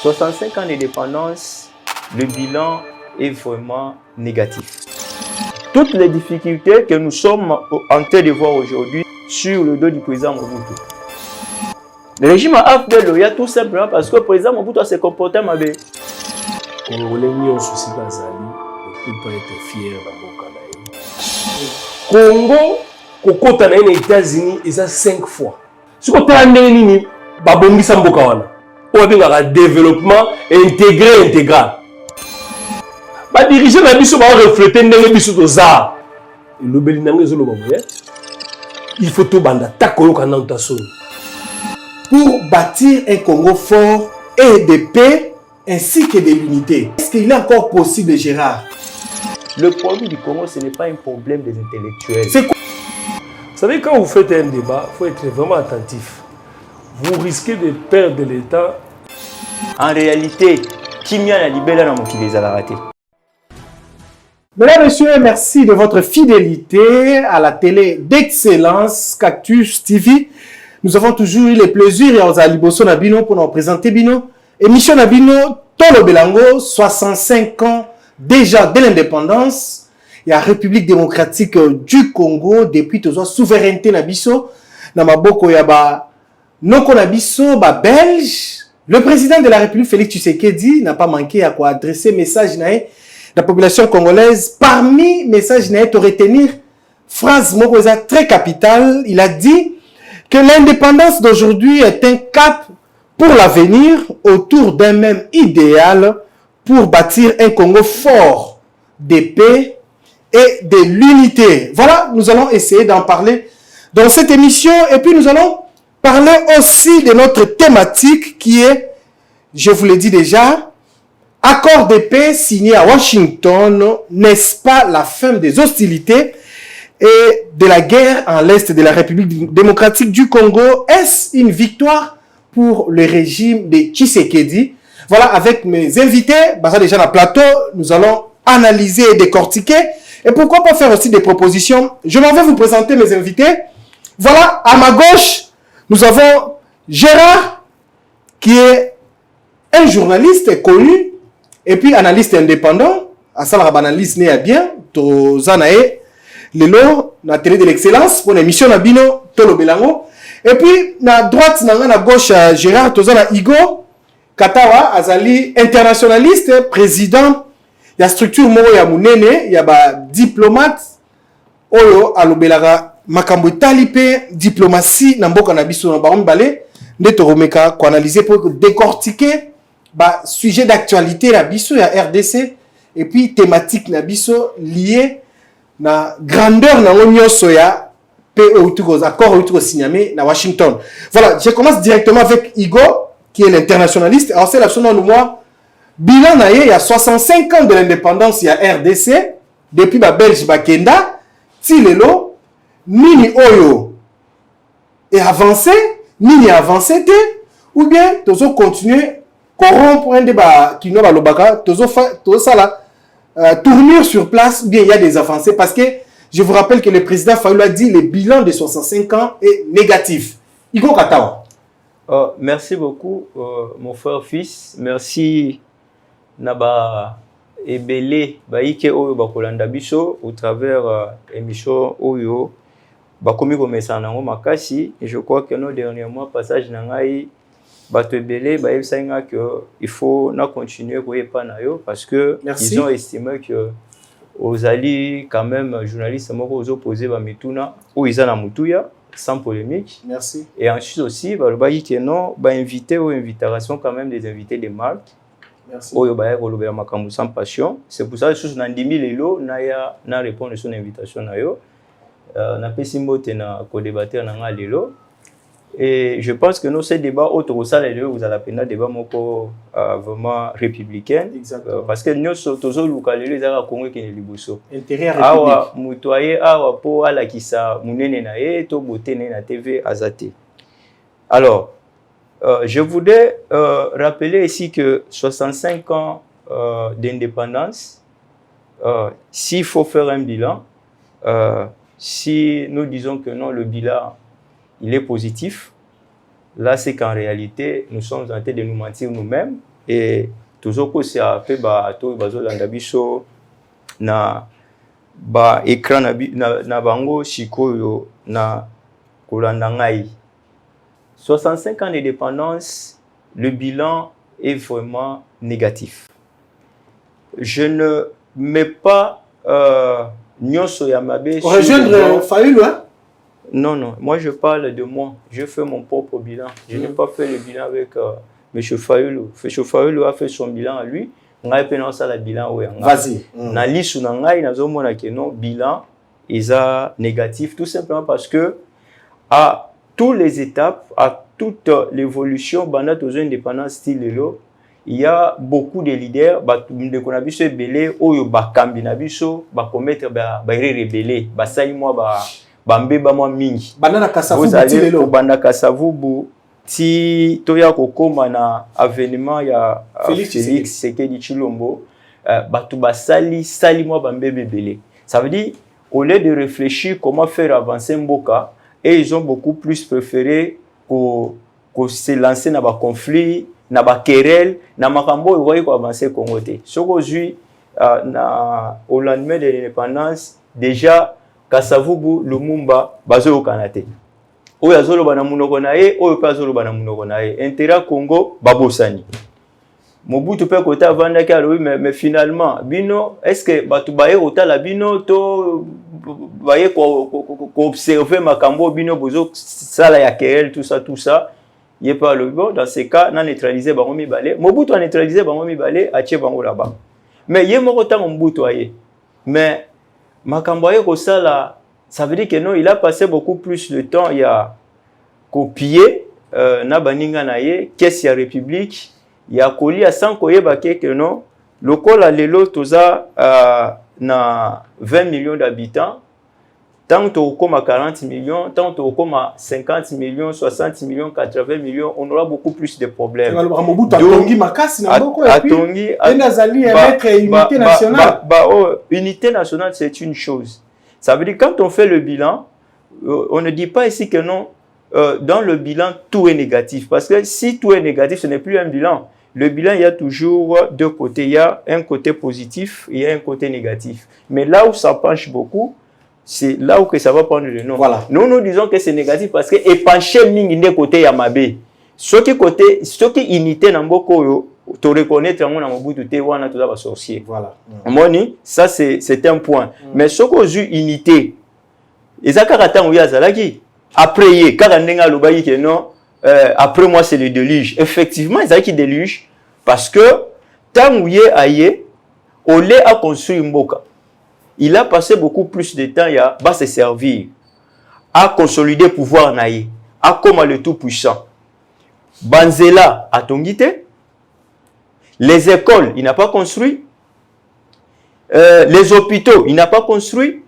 65 ans d'indépendance, le bilan est vraiment négatif. Toutes les difficultés que nous sommes en train de voir aujourd'hui sur le dos du président Mobutu. Le régime a fait loyal tout simplement parce que le président Mobutu s'est comporté mal. Congolais n'y ont souci d'Azali, ne peut pas être fier de Congo, kokota na les États-Unis, ils ont 5 fois. Si on a un babongi samboka wana, on a un développement intégral. Les dirigeants na biso ba refléter ndenge biso toza. Lobeli nango ezolo baboye. Il faut tout banda takoyo kana utasoni. Pour bâtir un Congo fort et de paix ainsi que de l'unité. Est-ce qu'il est encore possible, Gérard? Le problème du Congo, ce n'est pas un problème des intellectuels. C'est quoi? Vous savez, quand vous faites un débat, il faut être vraiment attentif. Vous risquez de perdre l'État. En réalité, qui m'y a libéré dans mon qui les a ratés. Mesdames, Messieurs, merci de votre fidélité à la télé d'excellence Cactus TV. Nous avons toujours eu le plaisir et à Liboso Nabino pour nous présenter Bino. Émission Nabino, Tolo Belango, 65 ans déjà de l'indépendance. Il y a la République démocratique du Congo depuis toujours souveraineté Nabiso. Namaboko Yaba, Noko Nabiso, Belge. Le président de la République, Félix Tshisekedi, n'a pas manqué à quoi adresser message naé la population congolaise. Parmi messages naé, de retenir phrase Mokoza très capitale. Il a dit que l'indépendance d'aujourd'hui est un cap pour l'avenir autour d'un même idéal pour bâtir un Congo fort de paix et de l'unité. Voilà, nous allons essayer d'en parler dans cette émission et puis nous allons parler aussi de notre thématique qui est, je vous l'ai dit déjà, accord de paix signé à Washington, n'est-ce pas la fin des hostilités et de la guerre en l'est de la République démocratique du Congo? Est-ce une victoire pour le régime de Tshisekedi? Voilà, avec mes invités, bah ça déjà dans le plateau, nous allons analyser et décortiquer. Et pourquoi pas faire aussi des propositions? Je m'en vais vous présenter mes invités. Voilà, à ma gauche, nous avons Gérard, qui est un journaliste connu, et puis analyste indépendant. À ça, la analyse n'est bien. Tozanae, Lelo, la télé de l'excellence, pour l'émission Nabino, Tolo Belango. Et puis, à droite, à gauche, Gérard, Tozana Igo, Katawa, Azali, internationaliste, président, il y a structure Moro ya Munene, il y a diplomate, Oyo, Alobelaga, Makambo Talipe, diplomatie, Namboka Nabiso, Nabarumbale, Netoromeka, qu'on analyser pour décortiquer, sujet d'actualité, Nabiso, il y a RDC, et puis thématique Nabiso liée na grandeur na l'Union Soya, accord autour signé na Washington. Voilà, je commence directement avec Igo, qui est l'internationaliste. Alors c'est la son de moi. Bilan il y a 65 ans de l'indépendance, il y a RDC, depuis la Belge Bakenda, Tilelo, Nini Oyo est avancé, Nini avancé, ou bien toujours continuer corrompre un débat qui n'a pas le bac, tout ça là, tournure sur place, ou bien il y a des avancées, parce que je vous rappelle que le président Fayulu a dit que le bilan de 65 ans est négatif. Igo Katawa. Merci beaucoup, mon frère fils. Merci Naba Ebele Baike Oyo Bakolanda Biso au travers émission Oyo Bakomi Komesanango Makasi. Et je crois que nos derniers mois, passage Nangai Bato Ebele Baïb Sainga que il faut continuer à nayo parce que ils ont estimé que aux alliés quand même journalistes aux opposés Bamituna ou ils en Mutuya sans polémique. Merci. Et ensuite aussi que non invité ou invitation quand même des invités de marque. Merci. Oyo Baye Kolobela Makambu sans passion. C'est pour ça que je suis 10 000 elo na répondre à son invitation na yo. Na pesimbo tena ko débattre na nga lelo. Et je pense que nous, ces débats, vous allez appeler débat vraiment républicain. Parce que nous sommes tous locaux, les Arabes Congo qui sont liboso. Intérêt république. Mutoye, po ala kisa munene na e, to bote na TV azate. Alors, je voudrais rappeler ici que 65 ans d'indépendance, s'il faut faire un bilan, si nous disons que non, le bilan il est positif. Là, c'est qu'en réalité, nous sommes en train de nous mentir nous-mêmes et toujours que c'est fait ba to bazolanda biso na ba écran na bango sikoyo na kolanda ngai 65 ans d'indépendance, le bilan est vraiment négatif. Je ne mets pas Nyonso Yamabe. Rejoindre Fayulu, hein? Non, moi je parle de moi. Je fais mon propre bilan. Je n'ai pas fait le bilan avec M. Fayulu. M. Fayulu a fait son bilan à lui. On a fait le bilan. Vas-y. Na lisu na ngai na zomona ke non bilan est négatif tout simplement parce que à toutes les étapes, à toute l'évolution, pendant aux indépendances style lelo, il y a beaucoup de leaders, de konabiso belé, oyo ba kambina biso, ba commettre ba rebelle, ba sali moi ba mbeba moi mingi. Banana kasavu lelo, banda kasavu ti toya kokoma na avènement ya Félix Sekedi Chilombo, batu ba sali moi ba mbebe belé. Ça veut dire au lieu de réfléchir comment faire avancer Mboka, et ils ont beaucoup plus préféré qu'on se lancer dans un conflit, dans un querelle, dans un makambo, ils voyaient qu'on avancer au Congo. Ce qu'aujourd'hui, au lendemain de l'indépendance, déjà, Kasavubu, Lumumba, bazo au Canada. Oyo azolo bana munoko nae, oyo pa azolo bana munoko nae. Intérêt Congo, babosani. Mobutu peut côté vanda ki alobi mais finalement bino est-ce que batu baye otala bino to baye ko observer makambo bino bozo sala ya querelle tout ça yé pas le bon dans ces cas na neutraliser bango mibale Mobutu a neutralisé bango mibale a tie bango là-bas mais yé moko ta Mobutu aye mais makambo aye ko sala ça veut dire que non il a passé beaucoup plus de temps il y a copier na baninga na ye caisse ya république il y a colis à 100 koyeba que non le col à l'élo toza na 20 millions d'habitants tant au comme à 40 millions tant au comme à 50 millions 60 millions 80 millions on aura beaucoup plus de problèmes unité nationale c'est une chose ça veut dire quand on fait le bilan on ne dit pas ici que non dans le bilan tout est négatif parce que si tout est négatif ce n'est plus un bilan. Le bilan, il y a toujours deux côtés. Il y a un côté positif et il y a un côté négatif. Mais là où ça penche beaucoup, c'est là où que ça va prendre le nom. Voilà. Nous disons que c'est négatif parce que épancher mingi de côté Yamabe. Ce qui unité n'amboko te reconnaître en Mobutu te wana tout ça sorcier. Voilà. Moni, ça c'est un point. Mais ce qu'on a unité, et ça karata où yazalaki après karandenga lobayi que non. Après moi, c'est le déluge. Effectivement, ils ont qui déluge parce que tant où il est au lieu à construire Mboka, il a passé beaucoup plus de temps à se servir, à consolider le pouvoir naïe, à comme le tout puissant. Banzela a tongité, les écoles, il n'a pas construit, les hôpitaux, il n'a pas construit,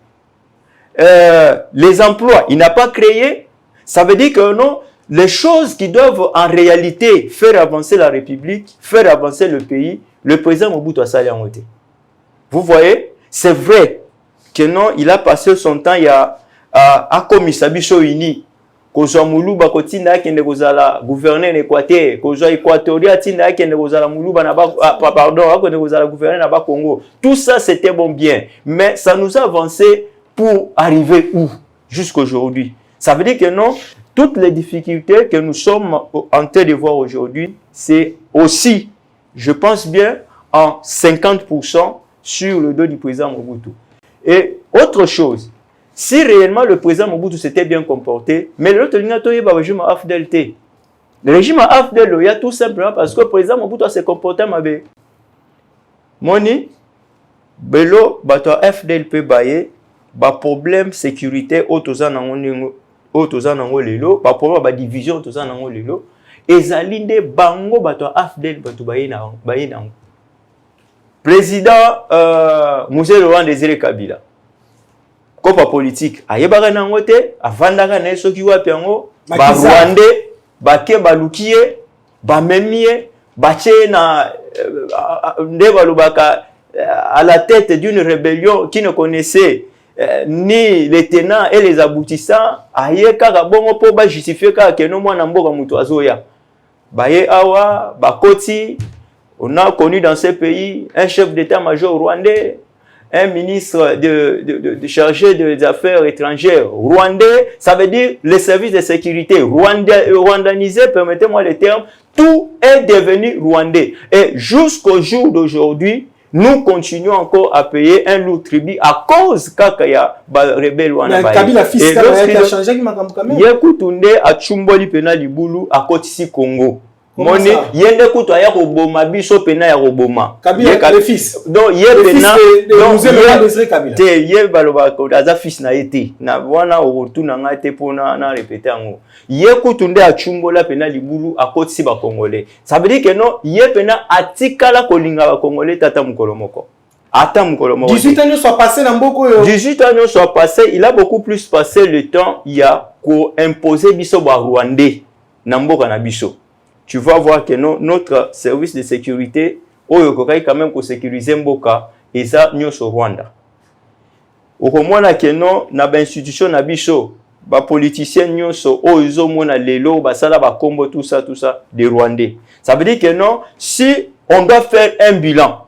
les emplois, il n'a pas créé. Ça veut dire que non. Les choses qui doivent en réalité faire avancer la République, faire avancer le pays, le président Mobutu a sali en côté. Vous voyez, c'est vrai que non, il a passé son temps à Komisabiso Uni, Kozo Muluba Kotinda qui ne gozala gouverner l'Équateur, Kozo Équatoria Tinda qui ne gozala Muluba naba pardon, qui ne gozala gouverner naba Congo. Tout ça c'était bon bien, mais ça nous a avancé pour arriver où jusqu'aujourd'hui. Ça veut dire que non. Toutes les difficultés que nous sommes en train de voir aujourd'hui, c'est aussi, je pense bien, en 50% sur le dos du président Mobutu. Et autre chose, si réellement le président Mobutu s'était bien comporté, mais l'autre ligne a le régime AFDLT. Le régime AFDL, il y a tout simplement parce que le président Mobutu s'est comporté mal. Moni, Belo, bato AFDLP baye, ba problème sécurité autozan nango autozan nango lelo, ba problème ba division autozan nango lelo, ezalinde bango bato AFDL bato baye nango. Président Moussé Laurent Désiré Kabila. Kopa politique ayebaka nango te avandaka na soki wapi yango ba Rwandais bake balukiye bamemie bache na ndeba lubaka à la tête d'une rébellion qui ne connaissait ni les tenants et les aboutissants ayeka bongo po ba justifier ka ke no mwana mboka mutu azoya baye awa bakoti On a connu dans ces pays un chef d'état-major rwandais, un ministre de chargé des affaires étrangères rwandais, ça veut dire les services de sécurité rwandanisés, permettez-moi le terme, tout est devenu rwandais. Et jusqu'au jour d'aujourd'hui, nous continuons encore à payer un lourd tribut à cause kakaya rebelle wana ba. Kabila fils a changé quand même. Yekutunde a chumboli pena libulu a kotisi Congo. Moni yende kutu aya koboma biso pena ya koboma. Kabila le fils. Donc ye pena Kabila. Te ye baloba ko aza fils na été. Na wana orutuna ngate pona na répéter ngo. Ye kutunde a chumbola pena libulu a kotisi ba congolais. Ça veut dire que non ye pena atikala kolinga ba congolais tata mukolo moko. Ata mukolo moko. 18 ans soit passé dans mboko yo. 18 ans soit passé, il a beaucoup plus passé le temps il y a ko imposer biso ba rwandais na mboka na biso. Tu vas voir que notre service de sécurité, quand même pour sécuriser Mboka, et ça, nous au Rwanda. Au moins, na institution na biso, ba politiciens nous so ozo mona lelo, ba sala ba combo tout ça des Rwandais. Ça veut dire que non, si on doit faire un bilan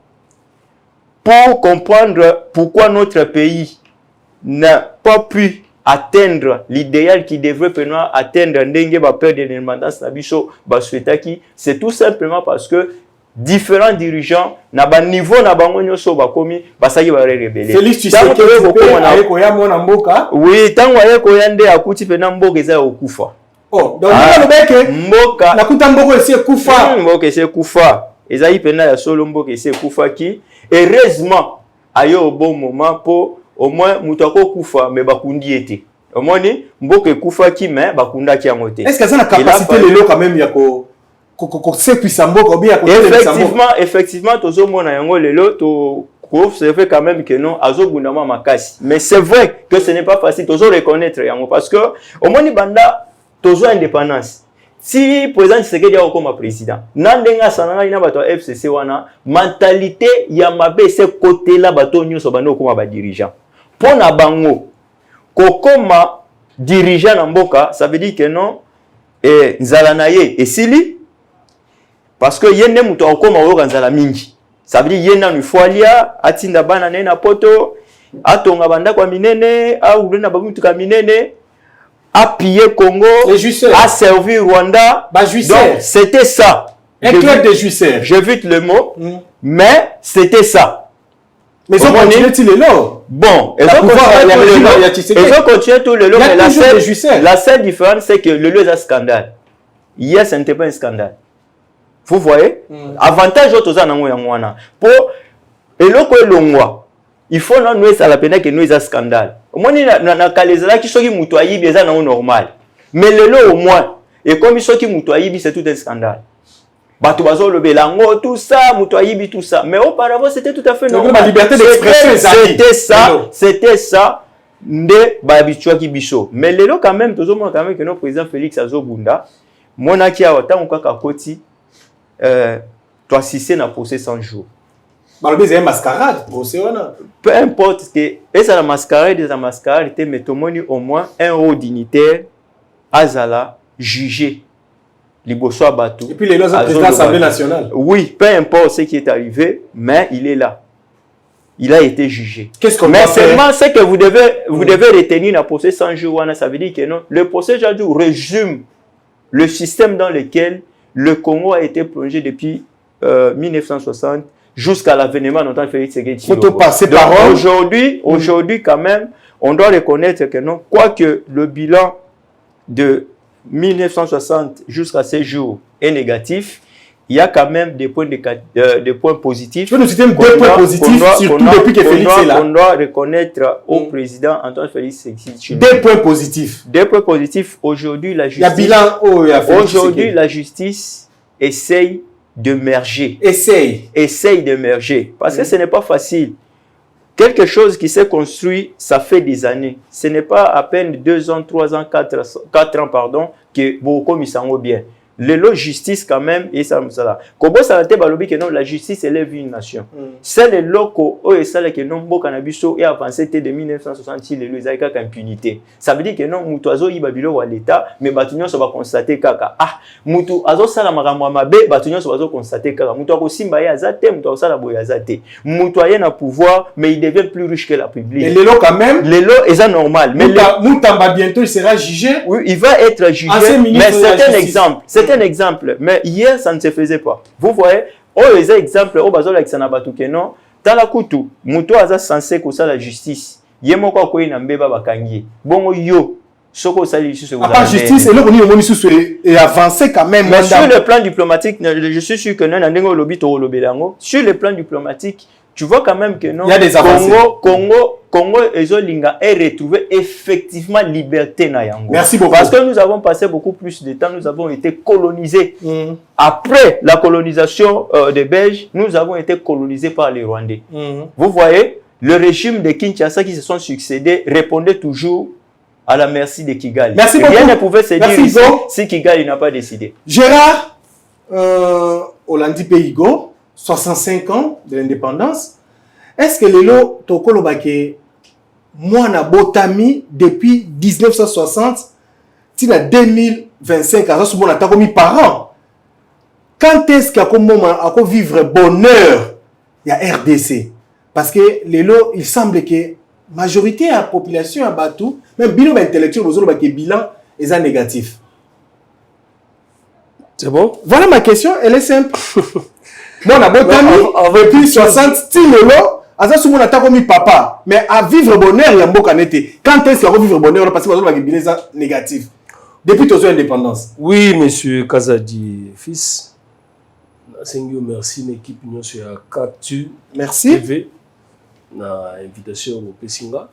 pour comprendre pourquoi notre pays n'a pas pu atteindre l'idéal qui devrait atteindre ndenge ba peur de l'indépendance na biso ba souhaitaki, c'est tout simplement parce que différents dirigeants na ba niveau na bango nyoso ba komi ba saki ba rebelle. Félix Tshisekedi ko ya mona mboka. Oui, tango ayeko yande akuti pena mboka eza okufa. Oh, donc le bec mboka na kuta mboka ese kufa. Mboka ese kufa. Ezali pena ya solo mboka ese kufa ki heureusement ayo au bon moment pour au moins mutako kufa mais bakundi été. Au moins mboka kufa ki mais bakunda ki amote. Est-ce que ça a capacité lelo quand même ya ko c'est puissant mboka bien ko effectivement tozo mona yango lelo to observer quand même que non azobundama makasi. Mais c'est vrai que ce n'est pas facile tozo reconnaître yango parce que au moins banda tozo indépendance. Si président Tshisekedi a comme président, nandenga sananga ina bato FCC wana mentalité ya mabe ce côté là bato nyuso bando comme ba dirigeant. Pona bango kokoma dirigeant na mboka, ça veut dire que non nzala na ye esili parce que yende muto akoma oyo nzala mingi. Ça veut dire yenda nufolia atinda bana na poto atonga banda kwa minene au na bamutu ka minene a pillé Congo, a servi Rwanda. Donc, c'était ça. Un club de juiceurs. J'évite le mot, mais c'était ça. Mais ils ont continué tout le long. Bon, ils ont continué tout le long. Mais la seule différence, c'est que le lieu est un scandale. Hier, ce n'était pas un scandale. Vous voyez? Avantage aux gens, pour et le il faut non nous ça la peine que nous un scandale. Au moins na kalezala qui soki mutu ayibi eza na normal. Mais le au moins et comme soki mutu ayibi c'est tout un scandale. Bato bazo le belango tout ça mutu ayibi tout ça. Mais auparavant c'était tout à fait normal. La liberté d'expression c'était ça nde ba habitué ki biso. Mais lelo quand même tozo mona quand même que notre président Félix Azobunda mona ki awata kaka koti toi si c'est na procès 100 jours. C'est une mascarade, peu importe que et ça la mascarade mais tout le monde au moins un haut dignitaire azala jugé liboso abatu. Et puis les lois de l'Assemblée nationale. Oui, peu importe ce qui est arrivé, mais il est là. Il a été jugé. Qu'est-ce qu'on mais seulement ce que vous devez retenir dans le procès 100 jours, ça veut dire que non, le procès Jadou résume le système dans lequel le Congo a été plongé depuis 1960 jusqu'à l'avènement d'Antoine Félix Tshisekedi. Aujourd'hui, quand même, on doit reconnaître que non, quoique le bilan de 1960 jusqu'à ces jours est négatif, il y a quand même des points positifs. Je peux nous citer deux points positifs, surtout depuis que Félix est là. On doit reconnaître au président Antoine Félix Tshisekedi. Deux points positifs. Deux points positifs. Aujourd'hui, la justice. Il y a bilan aujourd'hui, la justice essaye d'émerger. Essaye d'émerger. Parce que ce n'est pas facile. Quelque chose qui s'est construit, ça fait des années. Ce n'est pas à peine 2 ans, 3 ans, 4 ans, pardon, que beaucoup mis en bien. la justice quand même et ça là kobo ça te balobi que non la justice élève une nation c'est le loko o et ça que non boka na biso et avancé de 1960 les lois ka impunité ça veut dire que non mutu azo yiba bilo wa l'état mais batunyo so ba constater kaka mutu azo sala makambo mabe batunyo so bazo constater kaka mutu akosimba ya azate mutu asala boya azate mutu aye na pouvoir mais il devient plus riche que la publique et lelo quand même lelo est ça normal mais Mutamba bientôt il sera jugé oui il va être jugé mais c'est un exemple mais hier ça ne se faisait pas vous voyez les exemples au bazo like sana batuke non tala kutu mutu aza censé ko la justice yemo kwa ko ina mbeba bakangi bongo yo soko sali sur la justice et le boni omoni sous et avancé quand même sur le plan diplomatique je suis sûr que non ndengo lobi to lobelango sur le plan diplomatique tu vois quand même que non il y a des avancées Congo et Zolinga est retrouvé effectivement liberté na yango. Merci beaucoup. Parce que nous avons passé beaucoup plus de temps, nous avons été colonisés. Après la colonisation des Belges, nous avons été colonisés par les Rwandais. Vous voyez, le régime de Kinshasa qui se sont succédés répondait toujours à la merci de Kigali. Merci beaucoup. Rien ne pouvait se dire ici si Kigali n'a pas décidé. Gérard Olandi Peigo, 65 ans de l'indépendance. Est-ce que Lelo Tokolo Bake moi na botami depuis 1960 tina 2025 à ce moment là comme parents quand est-ce qu'il y a comme moment à vivre bonheur il y a RDC parce que Lelo il semble que majorité de la population à Batou même bilan intellectuel aux autres bilan est négatif. C'est bon? Voilà ma question, elle est simple. Moi na botami depuis 60 style Lelo Aza soumou na tako mi papa, mais à vivre bonheur il y a mboka nete. Quand est-ce qu'il y a vivre bonheur parce que vous avez un négatif depuis ton indépendance. Oui, monsieur Kazadi fils. Seigneur merci l'équipe union sur Cactus. Merci. TV na invitation au Pessinga.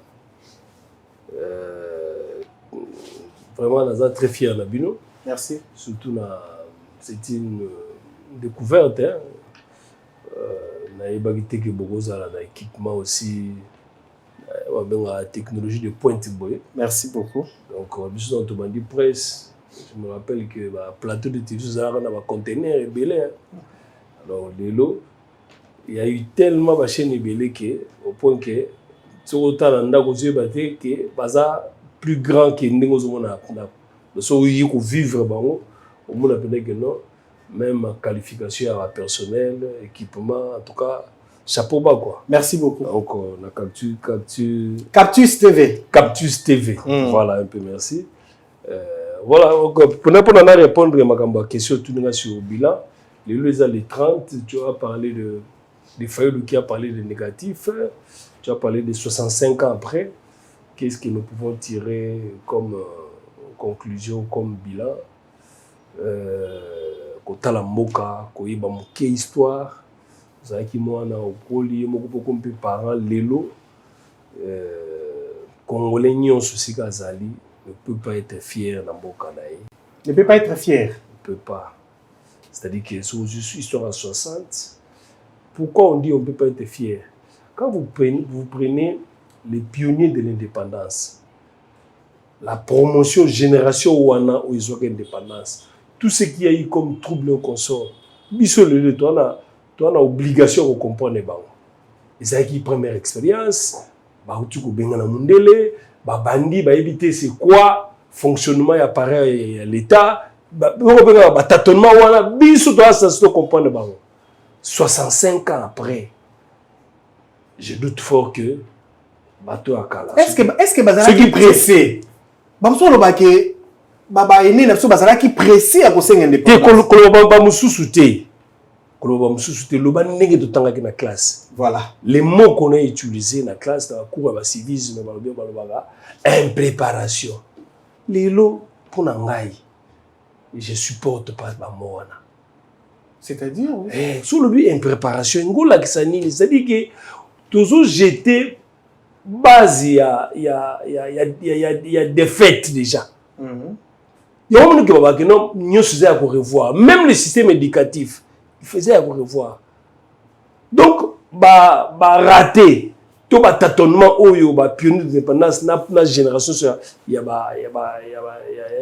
Vraiment naza très fier na bino. Merci. Surtout c'est une découverte hein. Il y a équipement aussi, la technologie de pointe. Merci beaucoup. Donc, on dit presse. Je me rappelle que le plateau de télévision a un conteneur ébélé. Alors, il y a eu tellement de chaînes ébélées au point que ce qui plus grand que nous avons vivre. On a que non. Même qualification à personnel, équipement, en tout cas, chapeau bas quoi. Merci beaucoup. Donc, on a Cactus TV. Cactus TV. Voilà, un peu merci. Voilà, donc, pour répondre à ma question sur le bilan, les 30, tu as parlé de Fayou qui a parlé de négatif, tu as parlé de 65 ans après. Qu'est-ce que nous pouvons tirer comme conclusion, comme bilan? Kotala mboka koyeba moke histoire zaki mwana okoli moko kompe parents lelo congolais nyonso sika zali ne peut pas être fier na mboka na ye. Ne peut pas être fier. Ne peut pas. C'est-à-dire que sur histoire à 60 pourquoi on dit on ne peut pas être fier? Quand vous prenez les pionniers de l'indépendance, la promotion génération wana où ils ont l'indépendance, tout ce qu'il y a eu comme trouble au consort, toi on a obligation de comprendre les bancs. Ils ont eu première expérience, tu as benga mundele, bandi éviter c'est quoi fonctionnement appareil à l'état, tâtonnement wana biso toi ça se comprendre les bancs. 65 ans après, je doute fort que bateau à Kala. Est-ce que bazala qui pressé? Bamso lo baké baba ene na so bazala qui pressé à kosenga indépendance. Koloba mususuté. Koloba mususuté loba ndenge to tanga na classe. Voilà. Les mots qu'on a utilisés dans la classe dans la cour à civisme baloba impréparation. Lelo pour ngai. Je supporte pas ba moana. C'est-à-dire sur le but impréparation ngola kisani c'est-à-dire que toujours jeter base il y a défaite déjà. Il y a un moment que non nous faisait à revoir même le système éducatif il faisait à revoir. Donc raté tout tâtonnement oyo ba pionnier de l'indépendance na génération il y a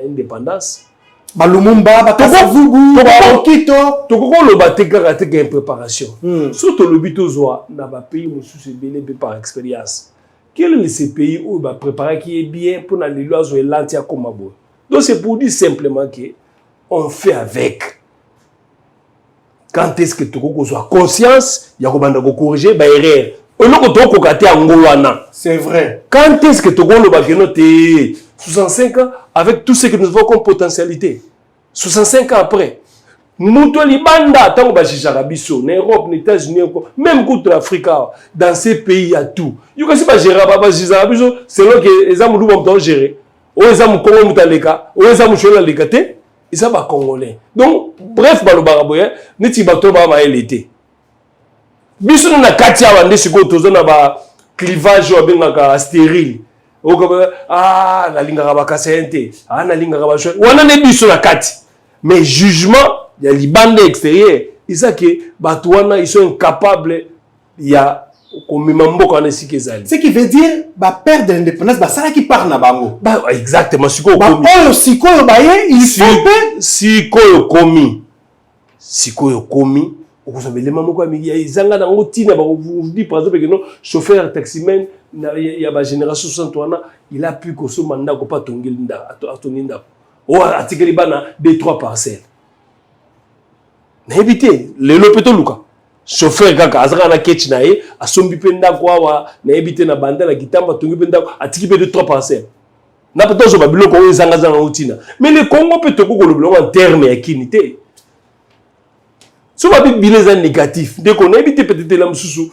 indépendance Balumumba, Bakasavubu, Bakito. Tokoko lo batekaka teka préparation. Surtout le but aux na ba pays mususu belé par expérience. Quel est ce pays où va préparer qui est bien pour les lois ou l'antia comme abo. Donc c'est pour dire simplement que on fait avec. Quand est-ce que tokoko soit conscience, ya ko banda ko corriger ba erreur. Oloko to ko kati angolwana. C'est vrai. Quand est-ce que tokoko lo ba kenote 65 ans avec tout ce que nous avons comme potentialité. 65 ans après. Muto libanda tango ba jijaka biso na Europe, na États-Unis, même contre l'Afrique, dans ces pays il y a tout. You kasi ba gérer ba jijaka biso selon que les amulu vont gérer. O les amu Congo mutaleka, o les amu chola lekate, ils sont pas congolais. Donc bref ba lo baraboya, neti ba to ba ma elité. Biso na kati ya bande siko tozo na ba clivage o bengaka stérile. Ah, la linga ba kasente, ah na linga ba chou. Wana ne biso na kati. Mais jugement il y a les bandes extérieures. Ils savent que ils sont incapables. Il y a ce qui veut dire perdre l'indépendance, c'est ça qui parle na bango. Exactement. Il faut commis. Vous savez les mamans comme ils ont dans routine. Vous dit par exemple que non chauffeur taximan il y a ma génération 61 il a pu que ce mandat ko pas tonginda atonginda. Ou atikeli bana 2-3 parcelles. N'ébité le lopeto luka chauffeur kaka azaka na ketch na ye asombi penda kwa na éviter na banda la kitamba tongi penda atiki pe 2-3 parcelles. Na poto zo babilo ko ezanga zanga utina. Mais le Congo peut te ko lo en terme ya kinité. So ba bileza négatif. Dès qu'on éviter peut-être la mususu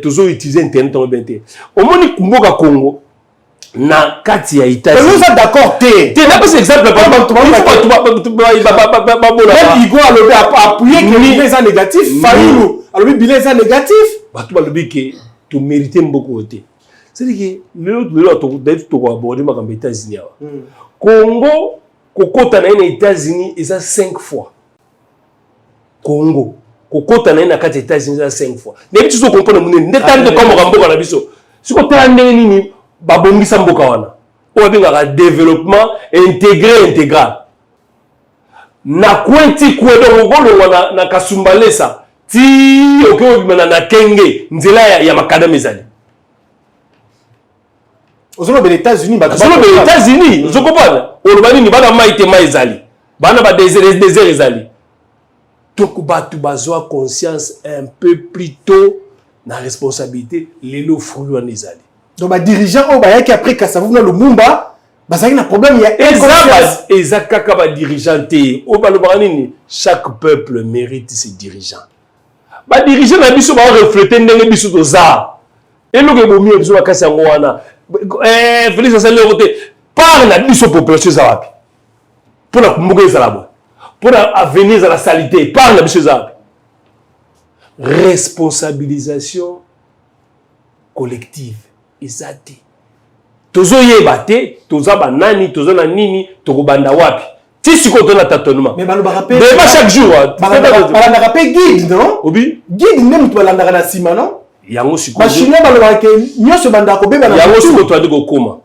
tozo utiliser internet en BNT. Au moni kumboka Congo na kati ya Italie. Nous sommes d'accord té. Té n'a pas cet exemple pas Igo a levé appuyer que bileza négatif, Fayulu a levé bileza négatif. Ba to ba levé que tu mérites beaucoup té. C'est-à-dire que le d'être to aborder ma comme États-Unis. Congo kokota na États-Unis et ça 5 fois. Congo kokota na kati États-Unis ça 5 fois. Depuis tu comprendre mon ndetande comme ramboka na biso. Siko tala nini babongisa mboka wana. O bengaka développement intégral. Na kwenti kwedo ngolo wana na kasumbalesa. Ti okyo bimana na kenge nzela ya makadam ezali. Ozolo be États-Unis ba ozolo be États-Unis, ozo comprendre. Olobani ni bana maite ma ezali. Bana ba désert ezali. Donc batu bazwa conscience un peu plus tôt na responsabilité lelo fruit en ezali. Donc ba dirigeant o ba yaki après Kasavubu na Lumumba, ba ça na problème il y a ezaka ba dirigeant té. O ba lobana nini chaque peuple mérite ses dirigeants. Ba dirigeant na biso ba refléter ndenge biso toza. Et lo ke bomi biso ba kasi ngo wana. Félix Assalé côté par la biso population za wapi. Pour la kumbuka za labo. Pour avenir à la saleté par la biso za wapi. Responsabilisation collective. Ezate. Tozo yeba te, toza ba nani, tozo na nini, tokobanda wapi. Ti siko to na tâtonnement. Mais ba rappel. Mais pas chaque jour. Ba rappel guide, non? Obi? Guide même to landa na sima, non? Yango siko. Ba chinois ba loba ke nyoso banda ko beba na. Yango siko to andi ko koma.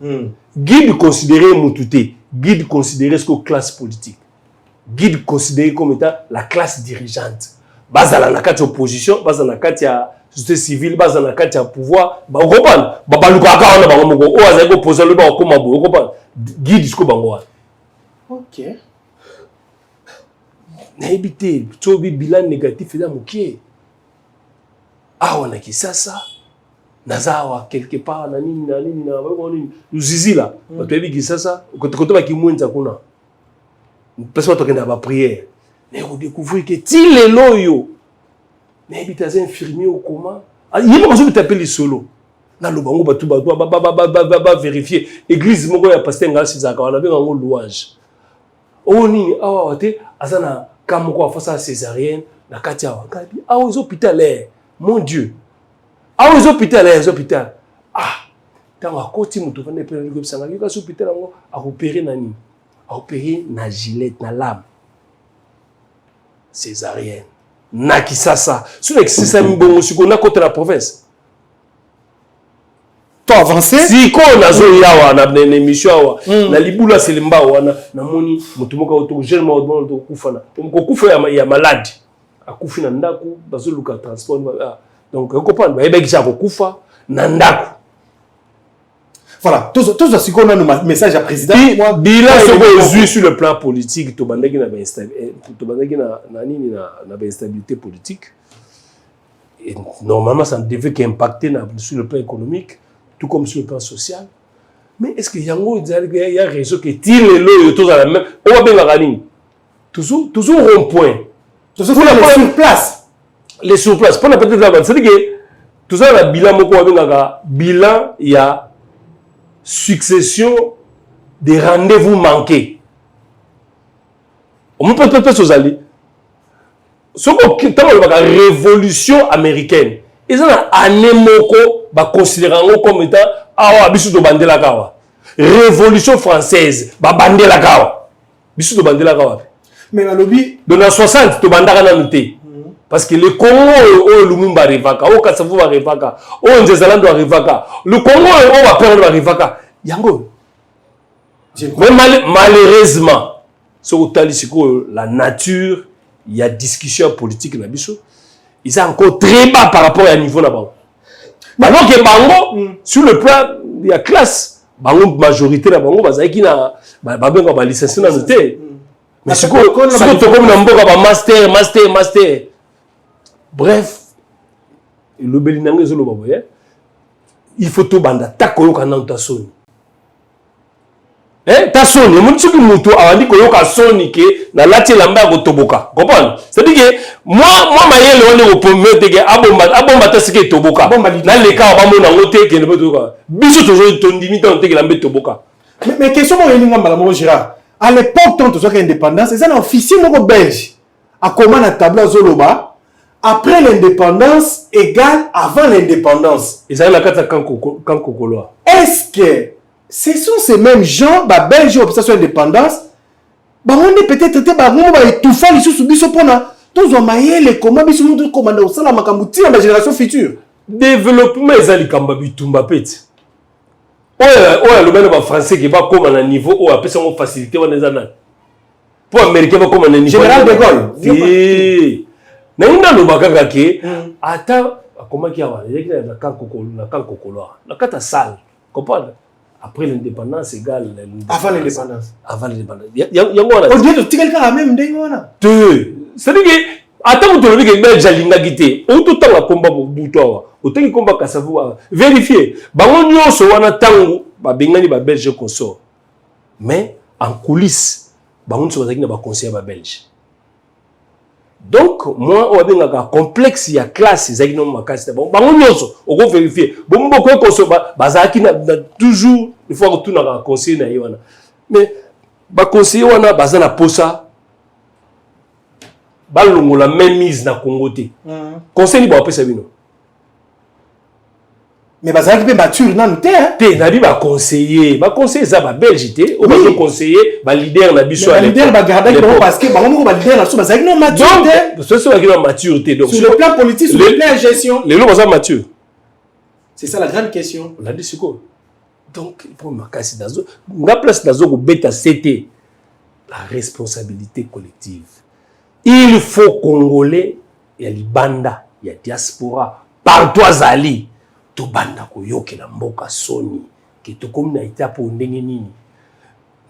Guide considéré mututé, guide considéré ce que classe politique. Guide considéré comme étant la classe dirigeante. Bazala na kati opposition, bazala na kati ya société civile, bazala na kati ya pouvoir, ba comprendre. Ba baluka ka wana ba ngomoko o azali ko poser le ba ko mabo, comprendre. Guide jusqu'au bango. OK. Na éviter to bi bilan négatif eza mokie. Ah wana kisasa nazawa quelque part na nini na nini uzizi là. Ba to bi kisasa koto ba kimwenza kuna. Parce que tu as prière. Mais on découvre que ti les loyo. Mais il est infirmier au coma. Il y a pas besoin de taper les solos. Dans le bango ba vérifier. Église moko ya pasteur ngal sizaka on avait un louange. Oni awa te azana kamoko afasa césarienne na katia wakabi. Ah aux hôpital mon Dieu. Ah aux hôpital hôpital. Ah tant à côté mutu vande pe le sanga yuka hôpital ngo a opérer nani. A opérer na gilette na lame. Césarienne. Nakisasa. Sur l'excès mbongo siko na côté la province. temps avancé. Si on a zo yawa na émission awa na libula selemba wana na moni mutumoka auto jeune mo do kufana. Ko kufa ya malade. Akufi na ndako bazo luka transport donc comprendre ba yebeki sa ko kufa na ndako. Voilà, tous ce qu'on a un message à président. Bilan ce sur le plan politique, to bandaki na instabilité politique. Et normalement, ça ne devait qu'impacter sur le plan économique, tout comme sur le plan social. Mais est-ce qu'il y a un réseau qui tire les lots tous à la même? On va bien la gagner. Toujours rond-point. Toujours les surplaces. Les surplaces. Pour la peut-être la c'est-à-dire que tout ça, le bilan, bilan, il y a succession des rendez-vous manqués. On peut peut-être aux alliés. Ce qu'on a la révolution américaine, ils ont année moko ba considérant comme étant bisu to bandela kawa. Révolution française ba bandela kawa. Bisu to bandela kawa. Mais le lobby dans les 60 to bandaka na nuté. Parce que le Congo o Lumumba rivaka, o Kasavu va rivaka, o Nzezalando va rivaka. Le Congo o va perdre va rivaka. Yango. Mais malheureusement, ce que la nature, il y a discussion politique là biso. Ils sont encore très bas par rapport à niveau là-bas. Alors que bango sur le plan il y a classe, bango majorité là bango bazaki na ba licencié na noté. Mais ce que comme na mboka ba master. Bref, le belinange zolo baboye. Il faut tout banda takoyoka na utasoni. Tasoni, mon tsuki muto awandi koyoka soni ke na lati lamba ko toboka. Comprendre? C'est-à-dire que moi mayele on est promettre que abomba tasike toboka. Na le cas ba mona ngote ke ne toboka. Biso toujours tondimi ton te ke lambe toboka. Mais question mo yelinga mbala Gérard. À l'époque tant que indépendance, c'est un officier moko belge. A comment na tableau zoloba après l'indépendance égale avant l'indépendance. Et ça la kata kankokolo. Est-ce que ce sont ces mêmes gens, bah Belge obsession indépendance, bah on est peut-être traité bah on va étouffer les sous biso pona. Tous on maillé les comment biso nous commander au sala makambuti la génération future. Développement ezali kamba bitumba peti. Oya le ben français qui va comme à niveau ou après ça on facilité on est en pour américain va comme à niveau général de Gaulle. Na ina lo bakaka ke ata comment qui a il y a na kankokolo na kata salle comprendre. Après l'indépendance égale avant l'indépendance. Avant l'indépendance. Yango wana. On dit que quelqu'un même ndenge wana. C'est-à-dire que ata muto lobi ke belge alinga gité. O to tanga komba butoa. O tangi komba kasavu vérifier. Bango nyonso wana tangu ba bengani ba belge consort. Mais en coulisses bango nso bazaki na ba conseiller ba belge. Donc moi on a un complexe il y a classe ils ont makasi bon bango nyonso on va vérifier bon beaucoup consort bazaki na toujours il faut retourner à conseiller na yona mais ba conseiller wana bazana posa balongo la même mise na Congo te conseil ni ba pesa bino mais bazaki pe mature na noté hein te na bi ba conseiller ça ba belge te o ba conseiller ba leader na biso à leader ba garder parce que bango ba leader na so bazaki non mature donc ce sont qui na maturité donc sur le plan politique sur le plan gestion les lots sont matures c'est ça la grande question on l'a dit siko donc pour makasi dazo nga place dazo ko beta c'était la responsabilité collective il faut congolais ya libanda ya diaspora partout azali to banda ko yoke na mboka soni que to comme na ita po ndenge nini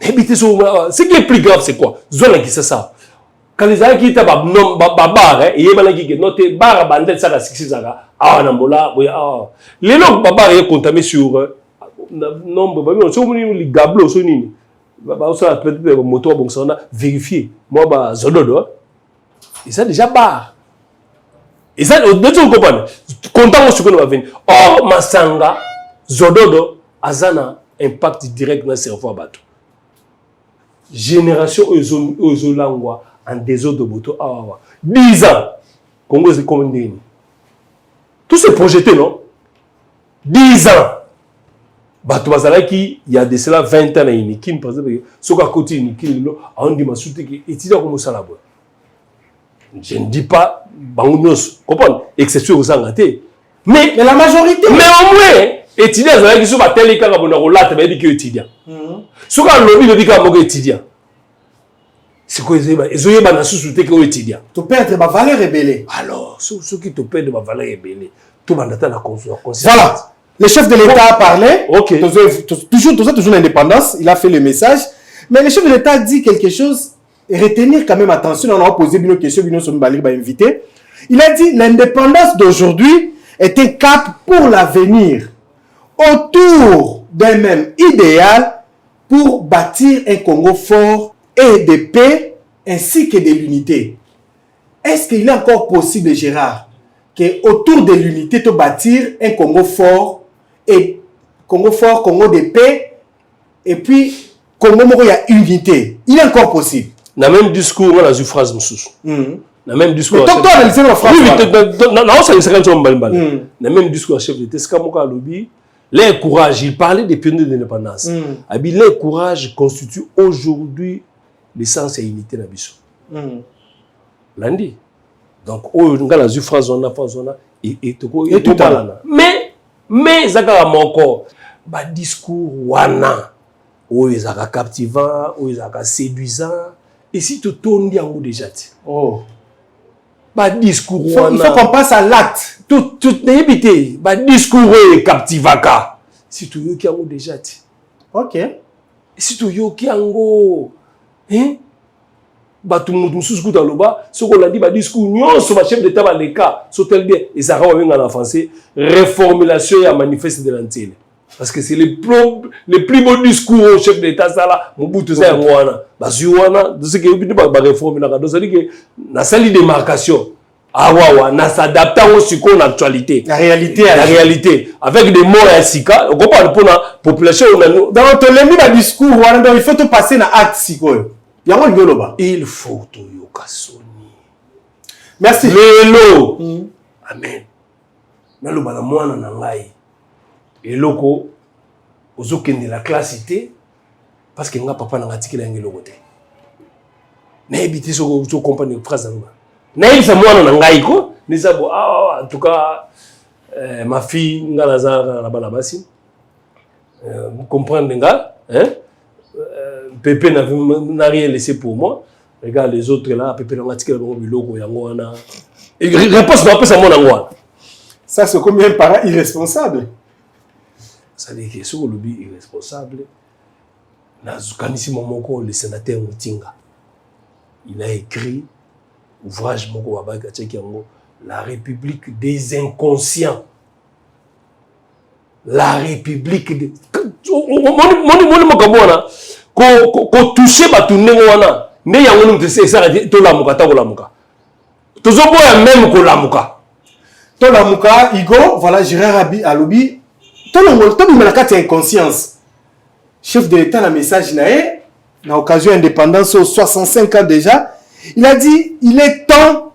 habiter sur ce qui est plus grave c'est quoi zona qui c'est ça quand les gens qui ta ba bar et yebana ki note bar bandel ça la sixizaka na mbola boya les locs bar est contaminé sur nombre ba on so moni li gablo so nini ba so peut-être moto bon ça on a vérifier moi ba zododo et ça déjà bar. Et ça, de tout comprendre. Content ce que nous va venir. Or, Masanga, Zododo, Azana, impact direct dans le cerveau à bateau. Génération Ozolangwa, en désordre de Boto, 10 ans, Congo c'est comme une. Tout se projeté, non? 10 ans. Bato Bazalaki, il y a de cela 20 ans, il y a par exemple, ce qu'a côté, il y a un qui m'a soutenu, et il y a comme ça là-bas. Je ne dis pas, comprenez, exception aux engatés. Mais la majorité. Mais au moins, étudiant azalaki so bateli kaka bona kolata bayebi ki étudiant soki alobi lobi kaka moko étudiant sikoyo ezoyeba susu te ke étudiant to perdre ma valeur rebelle. alors soki to perdre ma valeur rebelle to bandata na conscience. Voilà, le chef de l'État a parlé. OK. Toujours l'indépendance, il a fait le message, mais le chef de l'État dit quelque chose et retenir quand même attention, on a posé une question, invité. Il a dit l'indépendance d'aujourd'hui est un cap pour l'avenir, autour d'un même idéal pour bâtir un Congo fort et de paix ainsi que de l'unité. Est-ce qu'il est encore possible, Gérard, que autour de l'unité de bâtir un Congo fort, Congo de paix, et puis Congo il y a unité. Il est encore possible. Dans le même discours, on a une phrase dans le même discours. Mais toi, analysez la phrase. Dans le même discours, chef de Teskamoka Lobby, leur courage, il parlait des pionniers de l'indépendance. Leur courage constitue aujourd'hui l'essence et l'unité de la Lundi. Donc, on a une phrase, on a et tout à l'heure. Mais, Zakara Moko, ba discours wana, ils sont captivants, ils sont séduisants, et si tu tournes déjà. Oh. Ba discours wana. Il faut qu'on passe à l'acte. Tout n'ébité, ba discours captivaka. Si tu yoki ango déjà. Ok. Si tu yoki ango, hein? Batu mususu kuta loba soko landi ba discours nyonso ba chef d'état ba leka sotel bien et ça va venir en français reformulation ya manifeste de l'antenne parce que c'est le plus beau discours au chef d'état ça là Mobutu ça ngwana ba zuwana de ce que bitu ba réformer na ça dit que na sali démarcation awawa na s'adapter au siko en actualité la réalité avec des mots à sika on comprend pour la population dans ton lemi ba discours il faut te passer na acte siko. Il faut to yokasoni. Merci. Lelo. Amen. Nalo bana mwana na ngai. Eloko ozokende la classité parce que nga papa na ngatikela ngeloko te. Na ebiti so comprendre phrase nga. Na ibisa mwana na ngai ko, nisabo en tout cas ma fille nga lazara na bana basi. Vous comprenez nga, hein? Pépé n'a rien laissé pour moi. Regarde les autres là, Pépé n'a pas biloko yangwana. Réponse n'a pas ça mon angwana. Ça c'est combien de parents irresponsables. Ça dit que sur le lobby irresponsable. Na zukanisi momoko le sénateur Mutinga. Il a écrit ouvrage moko babaga tcheki yango La République des inconscients. La République des mon makabona ko toucher batu ndenge wana nde yango ndu tese ça to lamuka ta ko lamuka tozo boya même ko lamuka to lamuka Igo voilà Gérard Abi alobi to longo to bimela kati inconscience chef de l'état na message nae na occasion indépendance aux 65 ans déjà il a dit il est temps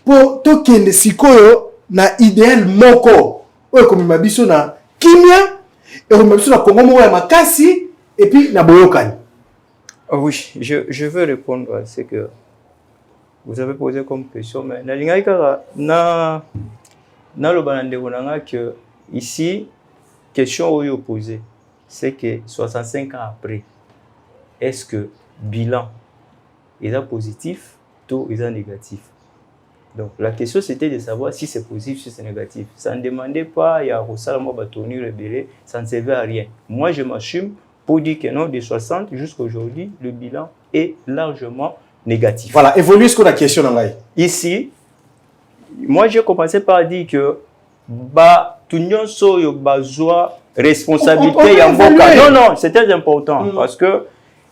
pour to kende sikoyo na idéal moko oyo komima biso na kimia et komima biso na Congo moko ya makasi. Et puis, oui, je veux répondre à ce que vous avez posé comme question. Mais que ici, question où posée, c'est que 65 ans après, est-ce que bilan est positif ou est négatif? Donc la question c'était de savoir si c'est positif, si c'est négatif. Ça ne demandait pas, il y a Rosalamo Batoni rebellé, ça ne servait à rien. Moi je m'assume pour dire que non, de 60 jusqu'à aujourd'hui, le bilan est largement négatif. Voilà, évoluez ce qu'on a question dans l'aïe. Ici, moi j'ai commencé par dire que tout le monde a besoin de responsabilité. Non, c'est très important parce que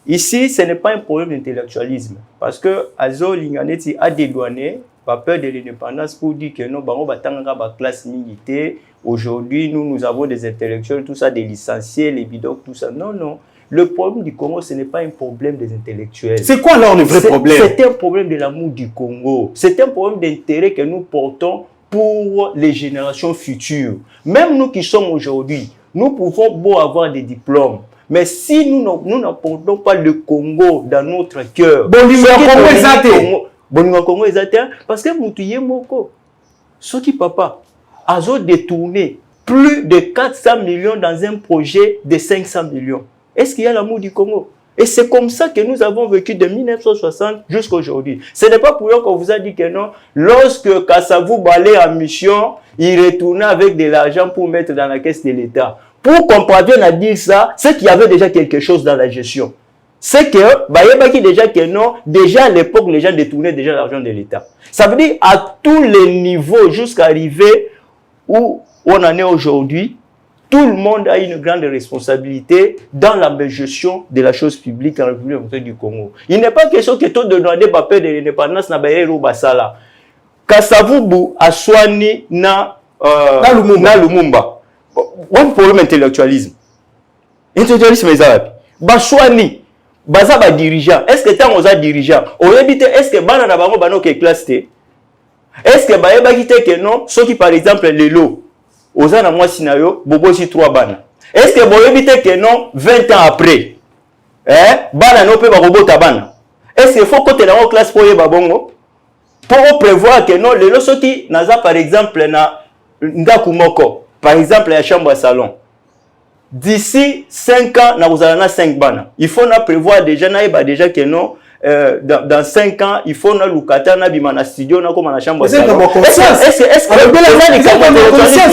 ici, ce n'est pas un problème d'intellectualisme. Parce que Azo Linganeti a dédouané, pas peur de l'indépendance pour dire que non, on va attendre la classe militaire. Aujourd'hui, nous avons des intellectuels, tout ça, des licenciés, les bidocs, tout ça. Non, non. Le problème du Congo, ce n'est pas un problème des intellectuels. C'est quoi alors le vrai problème? C'est un problème de l'amour du Congo. C'est un problème d'intérêt que nous portons pour les générations futures. Même nous qui sommes aujourd'hui, nous pouvons beau avoir des diplômes. Mais si nous n'apportons pas le Congo dans notre cœur, parce que Moutouye Moko, ce qui papa, a détourné plus de 400 millions dans un projet de 500 millions. Est-ce qu'il y a l'amour du Congo? Et c'est comme ça que nous avons vécu de 1960 jusqu'à aujourd'hui. Ce n'est pas pour rien qu'on vous a dit que non. Lorsque Kassavou allait en mission, il retournait avec de l'argent pour mettre dans la caisse de l'État. Pour qu'on parvienne à dire ça, c'est qu'il y avait déjà quelque chose dans la gestion. C'est que, déjà que non, déjà à l'époque, les gens détournaient déjà l'argent de l'État. Ça veut dire à tous les niveaux, jusqu'à arriver où on en est aujourd'hui, tout le monde a une grande responsabilité dans la gestion de la chose publique en République démocratique du Congo. Il n'est pas question que tout de demander papier de l'indépendance na baïro basala. Kasavubu a soigné na Lumumba. One problème intellectualisme. Intellectualisme est arabe. Baswani, baza ba dirigeant. Est-ce que tant on a dirigeant? On évite est-ce que bana na bango bano ke classe té? Est-ce que baye ba kite que non? Ceux qui par exemple les lots, oza na moi sinayo, bobo si 3 bana. Est-ce que boye évite que non 20 ans après? Bana no pe ba robota bana. Est-ce qu'il faut côté na classe pour yeba bongo? Pour prévoir que non les lots ceux qui naza par exemple na ndaku moko. Par exemple, la chambre à salon. D'ici 5 ans, nous avons 5 bana. Il faut prévoir déjà que non, dans 5 ans, il faut na lukata na bimana studio na comme la chambre à salon. Est-ce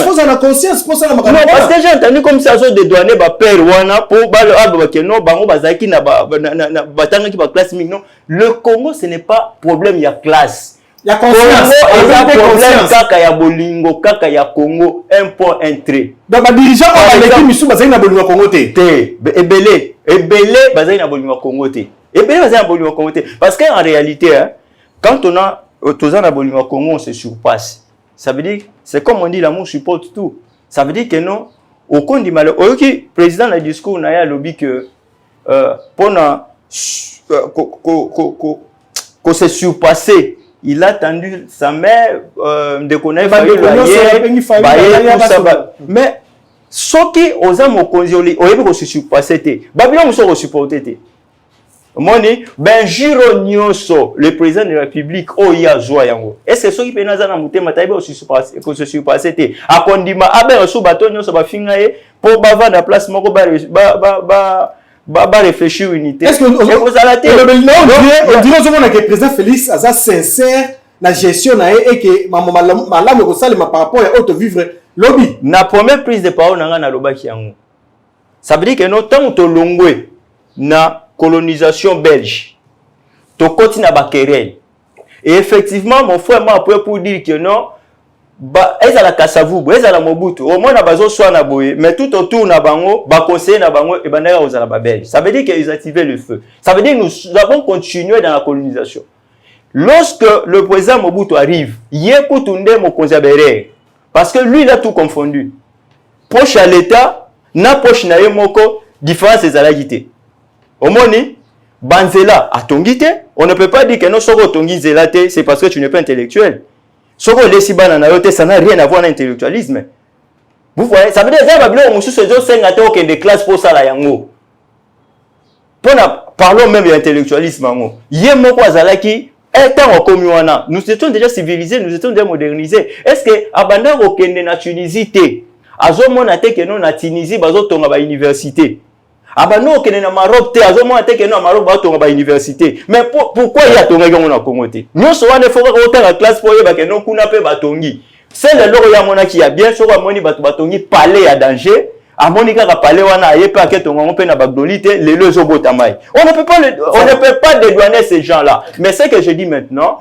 faut en conscience pour ça na non, parce que j'ai entendu comme ça de douaner ba père wana pour ba que non bango bazaki na batanga ki ba classe non. Le Congo ce n'est pas problème il y a classe. Il y a confiance. Il y a problème kaka ya bolingo, kaka ya Congo, un point, un trait. Donc, les dirigeants ont dit Missou Bazaï na bolingo Congo te. Ebele Bazaï na bolingo Congo te. Ebele Bazaï na bolingo Congo te. Parce qu'en réalité, quand on a Toza na bolingo Congo, on se surpasse. Ça veut dire, c'est comme on dit, l'amour supporte tout. Ça veut dire que non, au compte du malheur, au qui président le discours n'a pas lobby que pendant qu'on se surpasser. Il a attendu sa mère de connaître mais ce qui aux âmes au consolé, au lieu de se surpasser, Babylone se supporter. Moni Benjiro Nyoso, le président de la République, oh ya joie yango. Est-ce que ceux qui penaza na mutema taiba se surpasser a kondima abe so bato nyoso ba fingaye pour bava na place moko ba réfléchir unité. Est-ce que on dirait que le président Félix a sincère la gestion et que malamu ko salima par rapport à auto vivre lobby. Na première prise de parole na lobaki yango. Ça veut dire que non tant to longwe na colonisation belge. To koti na bakerel. Et effectivement mon frère m'a appelé pour dire que non ezala Kasavubu, ezala Mobutu, au moins na bazo soit na boye, mais tout autour na bango, ba conseiller na bango et bandera ozala ba belge. Ça veut dire qu'ils activaient le feu. Ça veut dire que nous avons continué dans la colonisation. Lorsque le président Mobutu arrive, yekutunde mokonzi abere parce que lui il a tout confondu. Proche à l'état, na proche na yemoko, différence ezala quitté. Au moni banzela atongite, on ne peut pas dire que non soko tongi zelate, c'est parce que tu n'es pas intellectuel. Ça n'a rien à voir avec l'intellectualisme. Vous voyez, ça veut dire que des classes pour ça. Parlons même de l'intellectualisme. Nous étions déjà civilisés, nous étions déjà modernisés. Est-ce que Abanda Okende na Tunisie, Azomona que non na Tunisie, Bazotonga ba université. Abano okende na Maroc, Azomona que non Maroc Bazotonga ba université. Mais pourquoi il y a tonga na Congo te? Nous sommes des fois que la classe pour y que non kuna pe batongi. C'est le loro ya mona qui a bien sûr moni batongi palais à danger. A monika ka palais wana yepe aketonga on pe na bagdolite les lezo botamai. On ne peut pas dédouaner ces gens-là. Mais ce que je dis maintenant,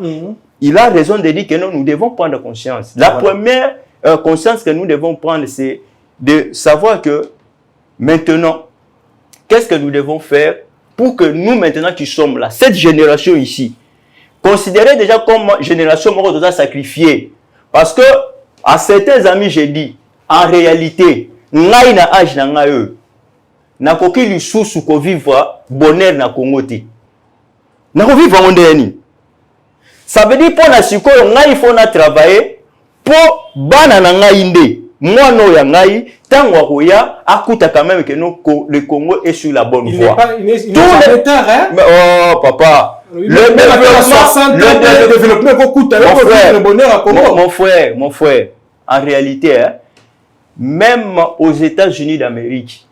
il a raison de dire que non, nous devons prendre conscience. La première conscience que nous devons prendre, c'est de savoir que maintenant, qu'est-ce que nous devons faire pour que nous, maintenant qui sommes là, cette génération ici, considérée déjà comme génération qui doit sacrifier. Parce que, à certains amis, j'ai dit, en réalité, ngai na âge na ngai na koki lisusu ko vivre bonheur na Congo te. Na ko vivre ondeni. Ça veut dire pour na sikoyo ngai il faut na travailler pour bana na ngai nde. Moi no ya ngai tango akoya akuta quand même que le Congo est sur la bonne voie. Il n'est pas tard, hein? Mais, oh papa, le développement coûte le bonheur à Congo. Mon frère, en réalité, hein, même aux États-Unis d'Amérique.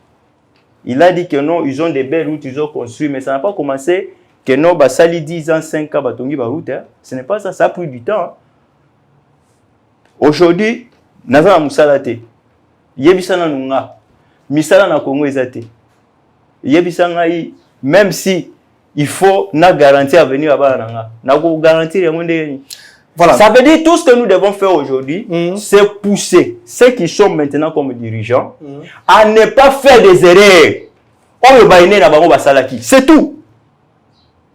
Il a dit que non, ils ont des belles routes, ils ont construit, mais ça n'a pas commencé que non, bah, ça les 10 ans, 5 ans, batongi ba route. Hein. Ce n'est pas ça, ça a pris du temps. Hein. Aujourd'hui, naza na musala te. Yebisana nunga. Misala na Congo ezate. Yebisanga yi, même si il faut na garantir à venir à Bananga. Na ko garantir ya monde. Voilà. Ça veut dire tout ce que nous devons faire aujourd'hui, c'est pousser ceux qui sont maintenant comme dirigeants à ne pas faire des erreurs. C'est tout.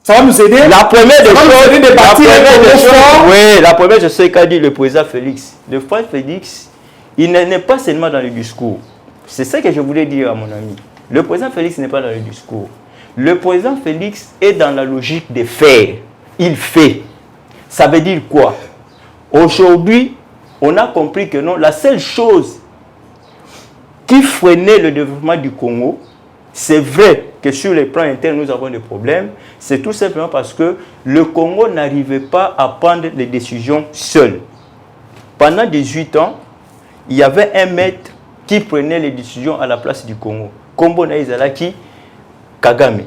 Ça va nous aider. La première des choses, oui, la première chose, c'est qu'a dit le président Félix. Le président Félix, il n'est pas seulement dans le discours. C'est ça que je voulais dire à mon ami. Le président Félix n'est pas dans le discours. Le président Félix est dans la logique de faire. Il fait. Ça veut dire quoi? Aujourd'hui, on a compris que non, la seule chose qui freinait le développement du Congo, c'est vrai que sur les plans internes, nous avons des problèmes. C'est tout simplement parce que le Congo n'arrivait pas à prendre les décisions seul. Pendant 18 ans, il y avait un maître qui prenait les décisions à la place du Congo. Kombo na Izalaki Kagame.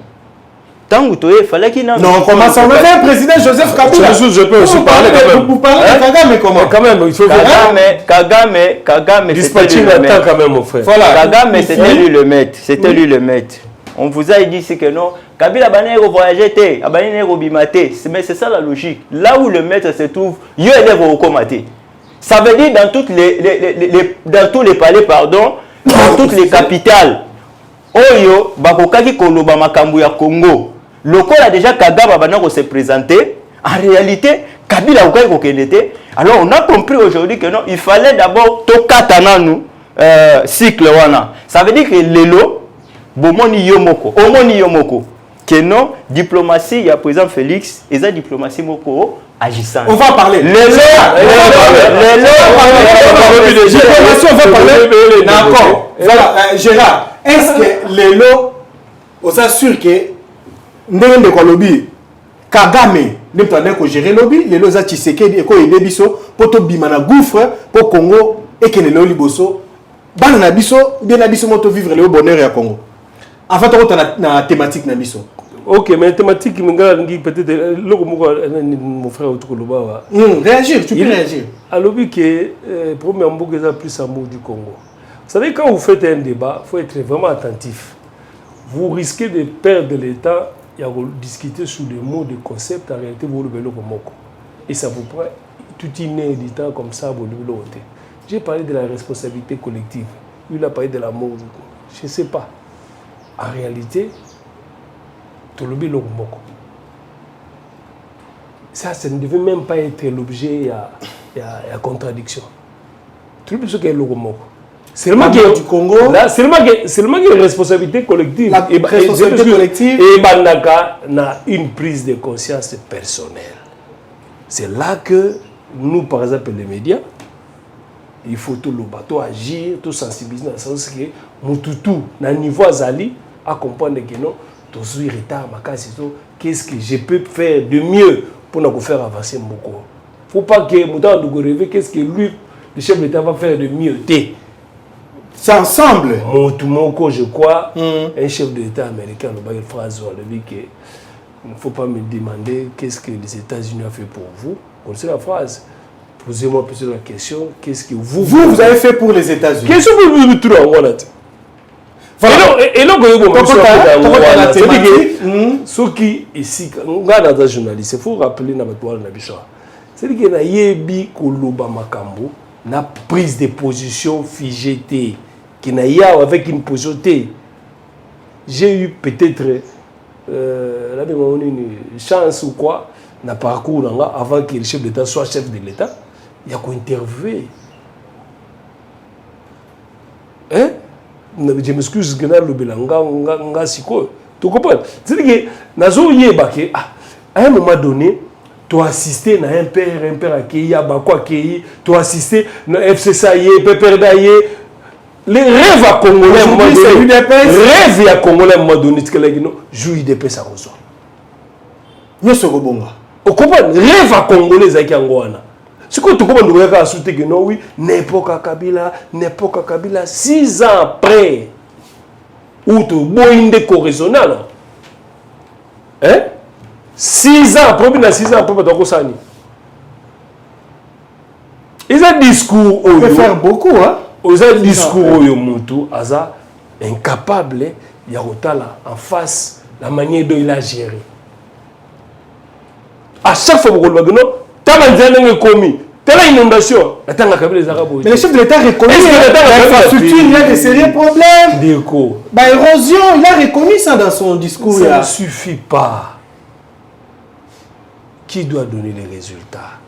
Il fallait qu'il n'en... Non, comment ça? On avait un président Joseph Kabila. Je peux aussi parler quand même. Vous parlez de Kagame comment? Quand même, il faut... Kagame, c'était lui le maître. Quand même, mon frère. Voilà. Kagame, c'était lui le maître. C'était lui le maître. On vous a dit que non. Kabila a voyagé, mais c'est ça la logique. Là où le maître se trouve, il élève au comaté. Ça veut dire dans tous les palais, pardon, dans toutes les capitales. Oyo, bakokaki koloba makambu ya Congo. Le corps a déjà Kagame se présenter. En réalité, Kabila a kokendete. Alors on a compris aujourd'hui que non, il fallait d'abord tokatana nous cycle wana. Ça veut dire que lelo bomoni yomoko, omoni yomoko. Que non, diplomatie, il y a président Félix, et ça diplomatie moko agissant. On va parler. Diplomatie, on va parler. D'accord. Voilà, Gérard, est-ce que les lots, on s'assure que ndenge de kolobi Kagame ne peut pas gérer lobby, les lots à Tshisekedi et ko aider biso pour to bimana gouffre pour Congo et que les lots liboso bana biso bien biso moto vivre le bonheur ya Congo. En fait, on a la thématique na biso. Ok, mais la thématique, peut-être, mon frère Otukoloba. Réagir, tu peux réagir. Alors, que premièrement, c'est plus amour du Congo. Vous savez, quand vous faites un débat, il faut être vraiment attentif. Vous risquez de perdre le temps et à discuter sur des mots, des concepts, en réalité, vous le voulez comme Moko. Et ça vous prend toute une heure du temps comme ça, vous le voulez. J'ai parlé de la responsabilité collective. Lui, il a parlé de l'amour du Congo. Je ne sais pas. En réalité, Tolobi Lomoko. Ça ne devait même pas être l'objet de la contradiction. Tolobi Lomoko. Seulement qu'il y a du Congo. Seulement qu'il y a une responsabilité collective. La responsabilité collective. Et Bandaka n'a une prise de conscience personnelle. C'est là que nous, par exemple, les médias, il faut tout le bateau agir, tout sensibiliser dans le sens que Moutoutou, dans le niveau Azali, à comprendre que non, tout ce retard, qu'est-ce que je peux faire de mieux pour nous faire avancer beaucoup. Il ne faut pas que Mouta nous rêve qu'est-ce que lui, le chef de l'État, va faire de mieux. C'est ensemble. Moutoumoko, je crois, un chef de l'État américain, le phrase, il dit qu'il ne faut pas me demander qu'est-ce que les États-Unis ont fait pour vous. Vous connaissez la phrase. Posez-moi plutôt la question, qu'est-ce que vous avez fait pour les États-Unis? Qu'est-ce que vous avez trouvé en Voilà. Et là, ceux qui ici, on journaliste, il faut rappeler dans c'est-à-dire qu'il y a yebi koloba makambo, na prise de position figée, qui n'a pas avec une position. J'ai eu peut-être une chance ou quoi, na parcours avant que le chef d'État soit chef de l'État, il y a qu'à interviewer. Hein? Je m'excuse que na lobelanga siko. Tu comprends? C'est-à-dire que à un moment donné, tu as assisté à un père accueilli, à Bako accueilli, tu as assisté à FCSAIE, père daïe. Les rêves à Congolais, à un moment donné, rêve à Congolais, à un moment donné, jouer des paix, ça reçoit. Nous sommes bons. Tu comprends? Rêve à Congolais, à Angoana. Ce que tu comprends, à soutenir que non, oui, n'importe Kabila, 6 ans après, où tu bois une décoraisonnale. Hein? 6 ans après, 6 ans après, tu as ça. Ils ont un discours. On peut faire beaucoup, hein? Ils ont un discours où Aza incapable de en face la manière dont il a géré. À chaque fois que vous avez un commis, telle inondation, mais le chef de l'État reconnaît l'infrastructure, il y a des sérieux problèmes. Érosion, il a reconnu ça dans son discours. Ça ne suffit pas. Qui doit donner les résultats?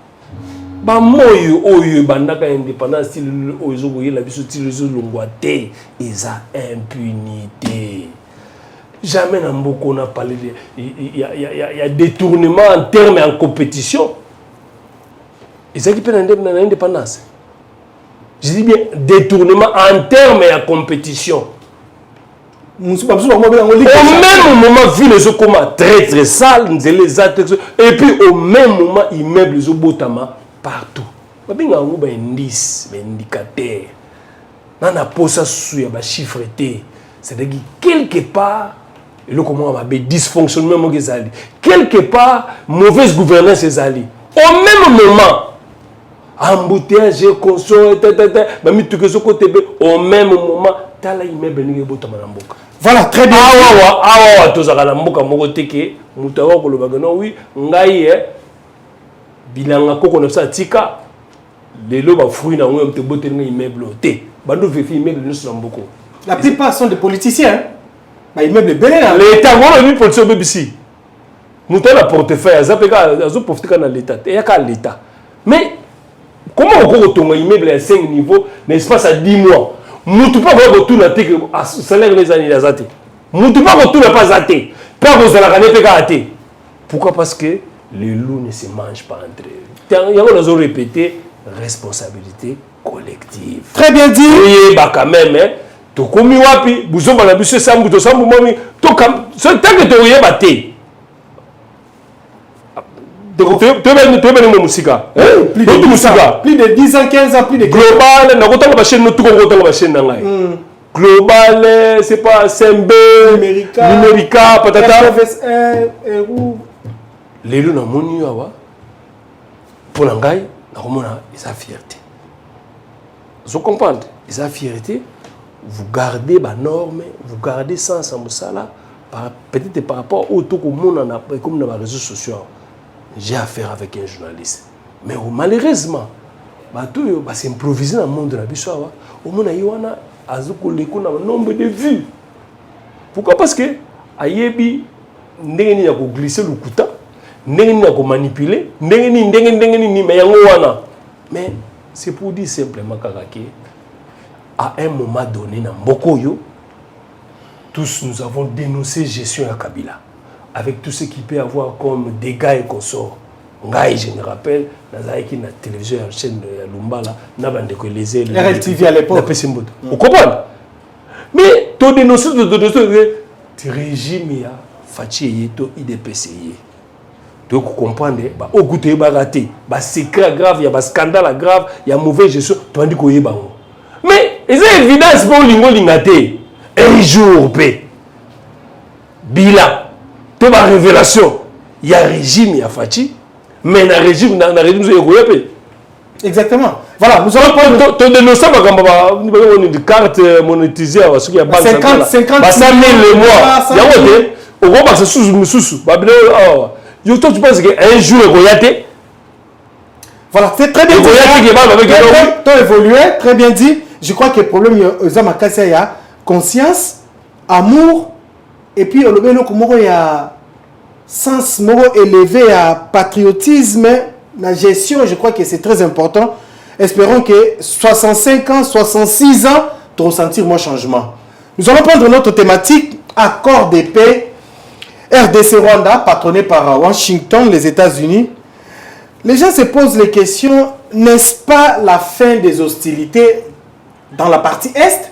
Indépendance, impunité. Jamais on a parlé de... Il y a détournement en termes et en compétition. Et ça qui peut l'indépendance. Je dis bien détournement en termes et en compétition. Au même moment, vu les comas très très sales, et puis au même moment, immeubles les botama partout. Il y a un indice, un indicateur. Il y a un chiffre. C'est-à-dire quelque part, dysfonctionnement, quelque part, mauvaise gouvernance. Au même moment, embouteillage, consort, au même moment, tala immeuble ni botama na mboka. Voilà, très bien. Tozala mboka moko teke, mutawa ko lobaga no oui, ngai bilanga koko na sa tika. Lelo ba fruit na ngwe mte bote nga immeuble te. Bando vefi immeuble no na mboko. La plupart sont des politiciens. Hein? Ba immeuble belé là. L'état wala ni politicien BBC. Mutawa na portefeuille azapeka azo profiter na l'état. Et ya ka l'état. Mais comment on peut tomber immeuble à 5 niveaux l'espace à 10 mois? Moutou pas retourner à salaire les années d'azate. Moutou pas retourner pas athée. Pas vous allez gagner pas athée. Pourquoi? Parce que les loups ne se mangent pas entre eux. Il y a on a répété responsabilité collective. Très bien dit. Oui, bah quand même hein. To komi wapi, buzo bala biso sambu to sambu mami, to kam so tant que to yeba te. Plus de 10 ans, 15 ans, plus de global, global, c'est pas SMB, numérica, patata. Les loups n'ont pas eu pour l'angaï, ils ont fierté. Vous comprenez? Ils ont fierté. Vous gardez les normes, vous gardez ça ensemble, peut-être par rapport au tout comme dans les réseaux sociaux. J'ai affaire avec un journaliste. Mais malheureusement, c'est improvisé dans le monde de la Bissoua. Au monde, il y a un nombre de vues. Pourquoi? Parce que Ayebi, il y a glissé le couteau, il y a manipuler, mais c'est pour dire simplement qu'à un moment donné, dans Mokoyo, tous nous avons dénoncé gestion à Kabila. Avec tout ce qui peut avoir comme dégâts et consorts. Je me rappelle, dans la télévision, la chaîne de Lumbala, RLTV à l'époque. Vous comprenez? Mais tu dénonces le régime a fatigué, IDPCI. Donc vous comprenez, au goût de raté, secret grave, il y a un scandale grave, il y a mauvaise gestion, tu as dit qu'il y a. Mais c'est évident, c'est pas l'ingolingate. Un jour, bilan. Toute la révélation, il y a un régime, il y a Fati, mais dans le régime, il y a un exactement. Voilà, nous allons prendre... Tu dénonces une carte monétisée, parce qu'il y a 50 000 le mois. Il y a un gros sous-sous. Tu penses qu'un jour, il y a un... Voilà, c'est très bien dit. Tu as évolué, très bien dit. Je crois que le problème, il y a conscience, amour, et puis il y a sens élevé à patriotisme, la gestion, je crois que c'est très important. Espérons que 65 ans, 66 ans, tu ressentir mon changement. Nous allons prendre notre thématique, accord de paix, RDC Rwanda, patronné par Washington, les États-Unis. Les gens se posent les questions, n'est-ce pas la fin des hostilités dans la partie Est?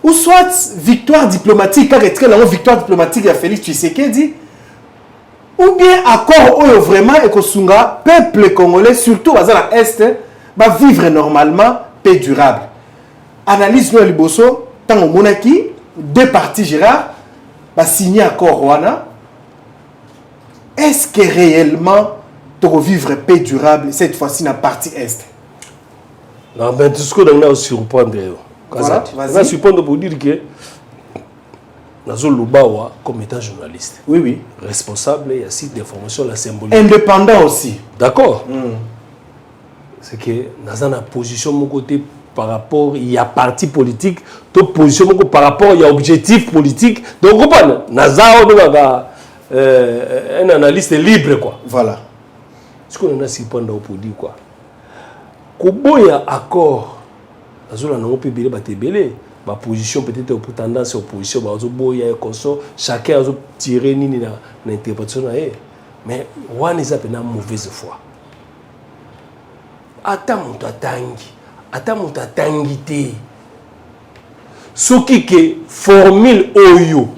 Ou soit victoire diplomatique, car est-ce que la victoire diplomatique de Félix Tshisekedi, ou bien accord oyo vraiment ekosunga peuple congolais surtout bazala est va vivre normalement paix durable. Analyse no liboso tango monaki deux parties Gérard va signer accord wana. Est-ce que réellement tu vas vivre paix durable cette fois-ci dans la partie est? Non, mais tout ce que nous avons surprendre. Voilà, on va surprendre pour dire que Nazo Lubawa comme étant journaliste. Oui, oui. Responsable, il y a site d'information, la symbolique. Indépendant aussi. D'accord. C'est que nous avons une position de mon côté par rapport, il y a parti politique, toute position par rapport, il y a objectif politique. Donc, vous comprenez, nous avons un analyste libre, quoi. Voilà. Ce qu'on a surprendre pour dire quoi. Comment il y a accord, nous avons publié ma position peut-être pour tendance opposition, chacun a tiré l'interprétation. Mais on a une mauvaise foi. Attends, mon tangi. Ce qui est formule oyo,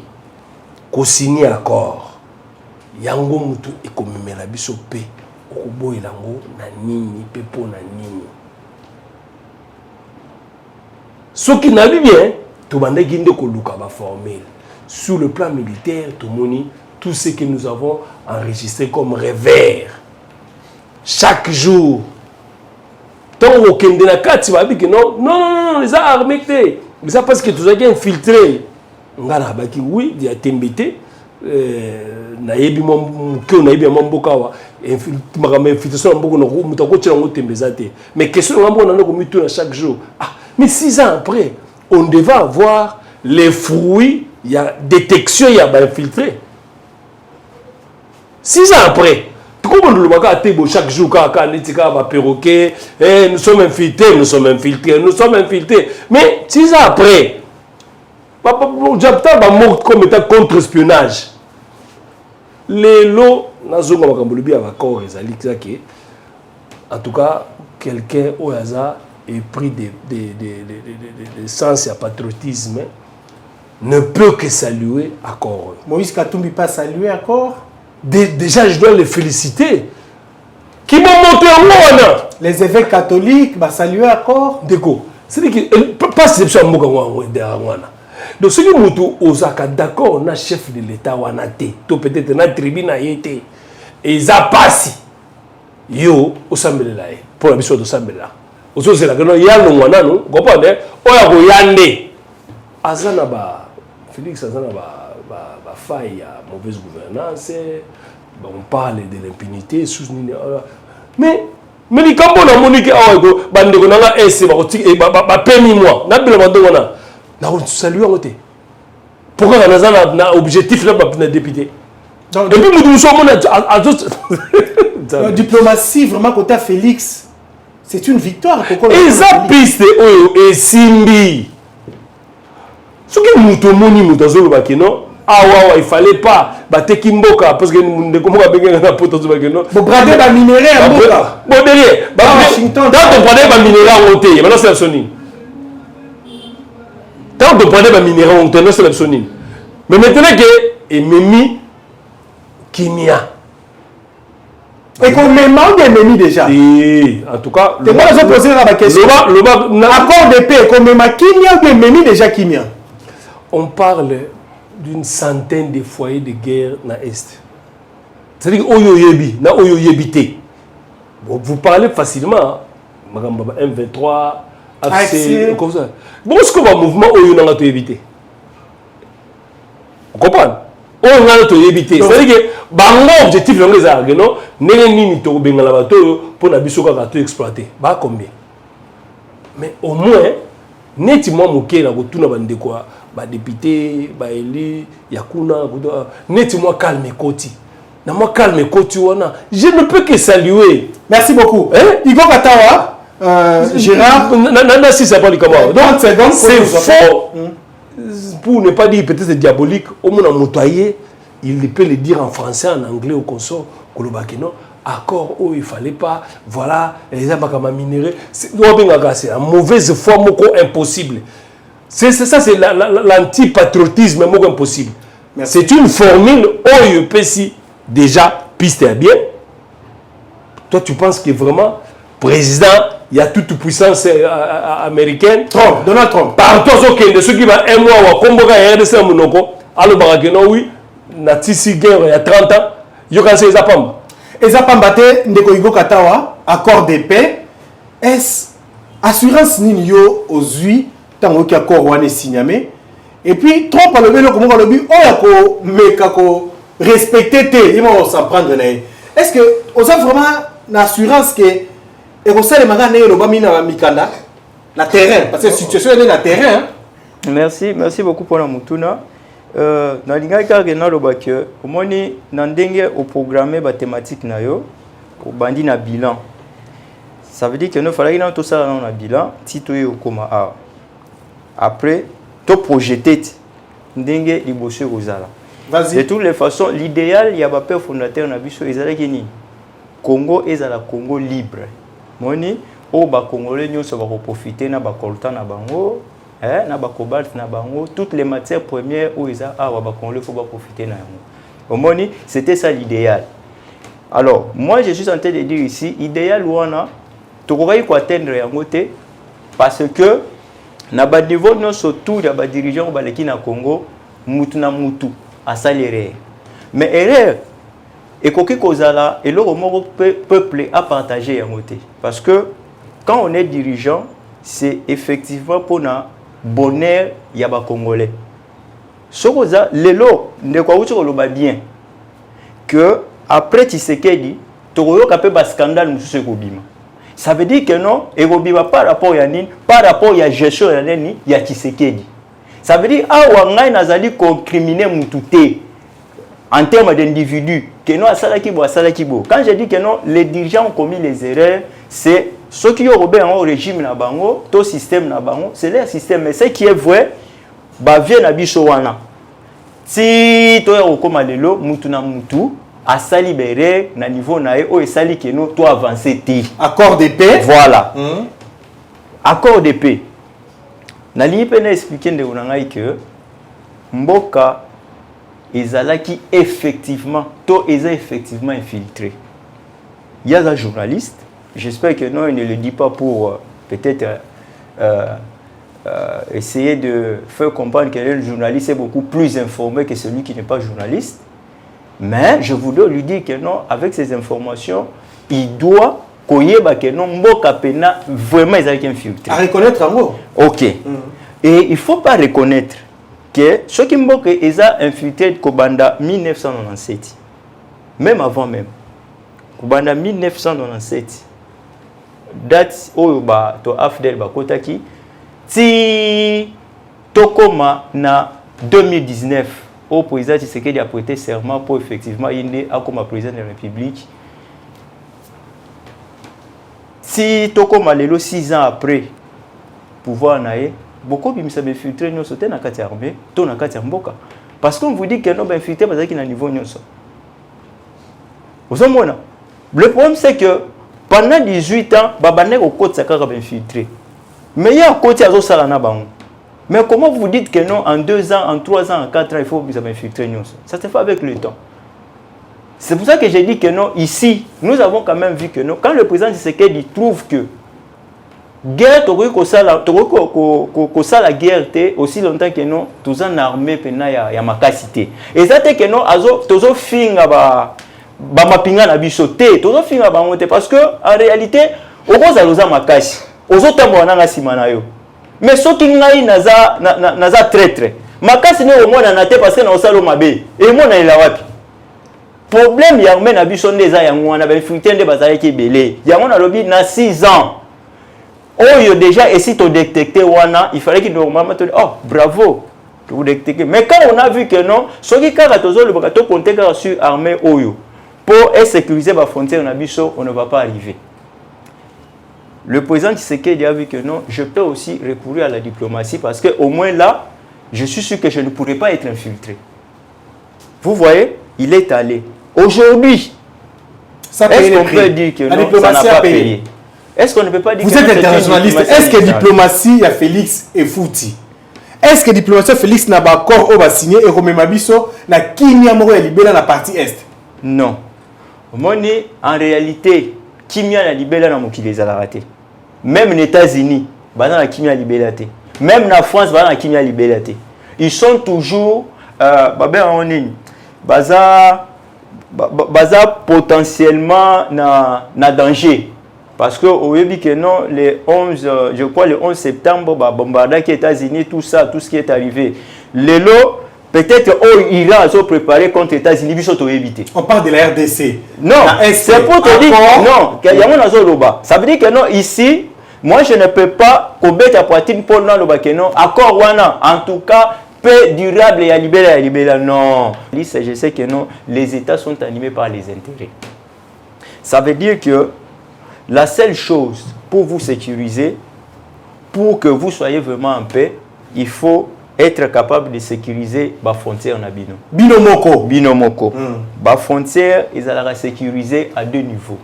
ko signé accord. Yango mutu ekomemela biso pe okoboyelango na nini pe po na nini. Ce qui n'a bien, tout le monde a formule. Sur le plan militaire, tout ce que nous avons enregistré comme revers. Chaque jour. Tant que nous avons dit non, les armées, mais ça parce que tout ça est infiltré. Oui, il y a TMBT. Na yebi mon na yebi mambokawa infiltration mboko na mutako tshela ngotembezate mais question ngambo na ko mituna chaque jour. Mais 6 ans après, on devait avoir les fruits, il y a détection, il y a infiltré. 6 ans après, comment nous le chaque jour, quand on perroquet, nous sommes infiltrés. Mais 6 ans après, j'attends comme état contre-espionnage. Les lots, en tout cas, quelqu'un au hasard et pris de sens et patriotisme ne peut que saluer accord. Moïse Katumbi pas saluer accord. Déjà, je dois les féliciter. Qui m'ont monté en moi. Les évêques catholiques va saluer accord. Déco. C'est-à-dire que pas exception à moi. Donc, ce qui est osaka d'accord, on a chef de l'État ou on peut-être na tribune a été et ils a passé. Yo, au Sambela pour la mission de Sambela. Oso c'est la que il y a le mwana no comprendre oya ko yande azana ba Félix azana ba faille à mauvaise gouvernance on parle de l'impunité sous mais les campo na monique awa ko bande ko na ese ba pemi moi na bila bandongo na on salue en côté pourquoi on a objectif là pour député et puis nous sommes à d'autres diplomatie vraiment côté Félix. C'est une victoire. Et ça piste et simbi. Ce qui moutomoni moutazo bakino, ah il fallait pas battre Kimboka parce que nous ne comment bien na potazo bakino. Bon brader ba minerai à Mboka. Bon derrière, Washington. Dans ton brader ba minerai à monter, maintenant c'est la sonine. Dans ton brader ba minerai à monter, c'est la sonine. Mais maintenant que et Mimi Kimia. Et qu'on m'aimant des ennemis déjà. Et en tout cas, moi je poser la question. Accord de paix, qu'on m'aimant Kimia ou des ennemis déjà Kimia. On parle d'une centaine de foyers de guerre dans l'Est. C'est-à-dire Oyo Yebi, na Oyo Yebité. Vous parlez facilement, M23, AFC, comme ça. Bon, ce qu'on va mouvement Oyo n'a pas évité. Vous comprenez? On a tout évité. C'est-à-dire que bango objectif dans les armes, non, n'est to bengala bato pour na bisoka ka to exploiter. Ba combien? Mais au moins netimwa moké na kotuna bande quoi, ba député, ba élu, yakuna, netimwa calme koti. Na moi calme koti wana, je ne peux que saluer. Merci beaucoup. Igor Katawa, Gérard, nana si ça pas du comment. Donc c'est faux. Pour ne pas dire peut-être diabolique, au moins motoyer, il peut le dire en français, en anglais, au consort, Kolobakino, accord où il fallait pas, voilà, les gens comme minéraux, c'est la mauvaise foi, impossible. C'est ça, c'est l'antipatriotisme, impossible. C'est une formule où il peut si déjà piste est bien. Toi, tu penses que vraiment, président, il y a toute puissance américaine. Trump, Donald Trump. Par toi, ceux qui va un mois, comme RDC à Monoko, alors Barakeno, oui, Natisi guerre il y a 30 ans, il y a ces apams. Et ça pambate ndeko Igo Katawa, accord de paix. Est-ce assurance nini yo ozui tango ki accord wane signamé. Et puis Trump a levé le comment le but ko meka ko respecter te, il va s'en prendre na. Est-ce que on a vraiment une assurance que et ko sale magana le ba mina mikanda na terrain parce que la situation est na terrain. Merci beaucoup pour la mutuna. Na linga ka na loba que omoni na ndenge au programmer ba thématique na yo au bandi na bilan. Ça veut dire que nous fallait que tout ça dans le bilan si tu es au coma après tu projeter ndenge liboso ozala. Vas-y. De toutes les façons l'idéal il y a pas peur fondateur na biso ezala kini Congo ezala Congo libre. Moni o ba congolais nyonso ba profiter na ba coltan na bango na ba cobalt na bango toutes les matières premières où ils a ba congolais faut pas profiter na yango. Omoni c'était ça l'idéal. Alors moi je suis en train de dire ici idéal wana tu ko atteindre yango te parce que na ba niveau nyonso tout ya ba dirigeant ba leki na Congo mutu na mutu a salaire. Mais erreur et koki kozala et le peuple a partagé yango te parce que quand on est dirigeant c'est effectivement pour na bonheur ya ba congolais. Sokoza lelo ndeko uti ko loba bien que après Tshisekedi tokoyo ka pe ba scandale mususu ko bima. Ça veut dire que non et ko bima par rapport ya nini par rapport ya gestion ya nini ya Tshisekedi. Ça veut dire awa ngai nazali ko criminer mututé en termes d'individus que non asala kibo. Quand je dis que non les dirigeants ont commis les erreurs, c'est ceux qui ont obéi au régime na bango, tout système na bango, c'est leur système mais ce qui est vrai ba vient na biso wana. Si to ya koma lelo mutu na mutu asa libéré na niveau na e o esali que non to avancer ti. Accord de paix. Voilà. Accord de paix. Na li pe na expliquer de ngai que mboka ezalaki effectivement to eza effectivement infiltré. Il y a un journaliste, j'espère que non il ne le dit pas pour peut-être essayer de faire comprendre que le journaliste est beaucoup plus informé que celui qui n'est pas journaliste. Mais je voudrais lui dire que non, avec ces informations, il doit koyeba que non mboka pena vraiment ezalaki infiltré. À reconnaître en gros. OK. Et il faut pas reconnaître que ce qui mboka eza infiltré kobanda 1997. Même avant même. Kobanda 1997. Date oyoba to afdel ba kotaki ti tokoma na 2019 au président Tshisekedi a prêté serment pour effectivement il a comme président de la République. Si tokoma lelo 6 ans après pouvoir naé beaucoup bimisa be filtrer nyonso te na kati armée to na kati mboka parce qu'on vous dit que non ben filtrer parce qu'il na niveau nyonso. Vous avez le problème c'est que pendant 18 ans babane ko kotsa kaka ben filtrer. Mais il y a côté azo sala na bango. Mais comment vous dites que non en 2 ans, en 3 ans, en 4 ans il faut que vous avez infiltré nous? Ça se fait avec le temps. C'est pour ça que j'ai dit que non ici, nous avons quand même vu que non quand le président Tshisekedi trouve que guerre la guerre aussi longtemps que non tous en armée pena ya makasité. Et ça c'est que non azo tozo finga ba mapinga na biso te tozo finga ba monter parce que en réalité okoza loza makasi ozotambo na sima na yo. Mais ce qui ngai naza traître makasi ne omona na te parce que na osalo mabe et mona ila wapi problème ya mena biso ndeza ya ngwana ba infiltré nde bazali ki belé ya ngwana lobi na 6 ans oyo déjà et si tu détecté wana il fallait qu'il normalement te oh bravo tu vous détecter mais quand on a vu que non ce qui kaka tozo le bakato compter sur armée oyo pour sécuriser la frontière na biso on ne va pas arriver. Le président Tshisekedi a vu que non, je peux aussi recourir à la diplomatie parce que au moins là, je suis sûr que je ne pourrais pas être infiltré. Vous voyez, il est allé. Aujourd'hui, est-ce qu'on peut dire que non, ça n'a pas payé? Est-ce qu'on ne peut pas dire vous êtes internationaliste? Est-ce que diplomatie il y a Félix et Fouti? Est-ce que diplomatie Félix n'a pas encore signé et Romemabiso n'a Kimia Moro et libéré la partie est? Non. Moni, en réalité, kimia na libela na mokili ezalaka te. Même les États-Unis, bana na kimia libela te. Même la France, bana na kimia libela te. Ils sont toujours baza potentiellement na danger. Parce que au début que non, je crois le 11 septembre, bombardage aux États-Unis, tout ça, tout ce qui est arrivé. Peut-être Iran a préparé contre les États-Unis, on parle de la RDC. Non, c'est pour te dire non, ça veut dire que non, ici, moi je ne peux pas combattre à poitrine pour non, accord wana, en tout cas, paix durable et libéral. Non, je sais que non, les États sont animés par les intérêts. Ça veut dire que la seule chose pour vous sécuriser, pour que vous soyez vraiment en paix, il faut être capable de sécuriser la frontière na bino. Binomoko. La frontière, ils allaient sécuriser à deux niveaux.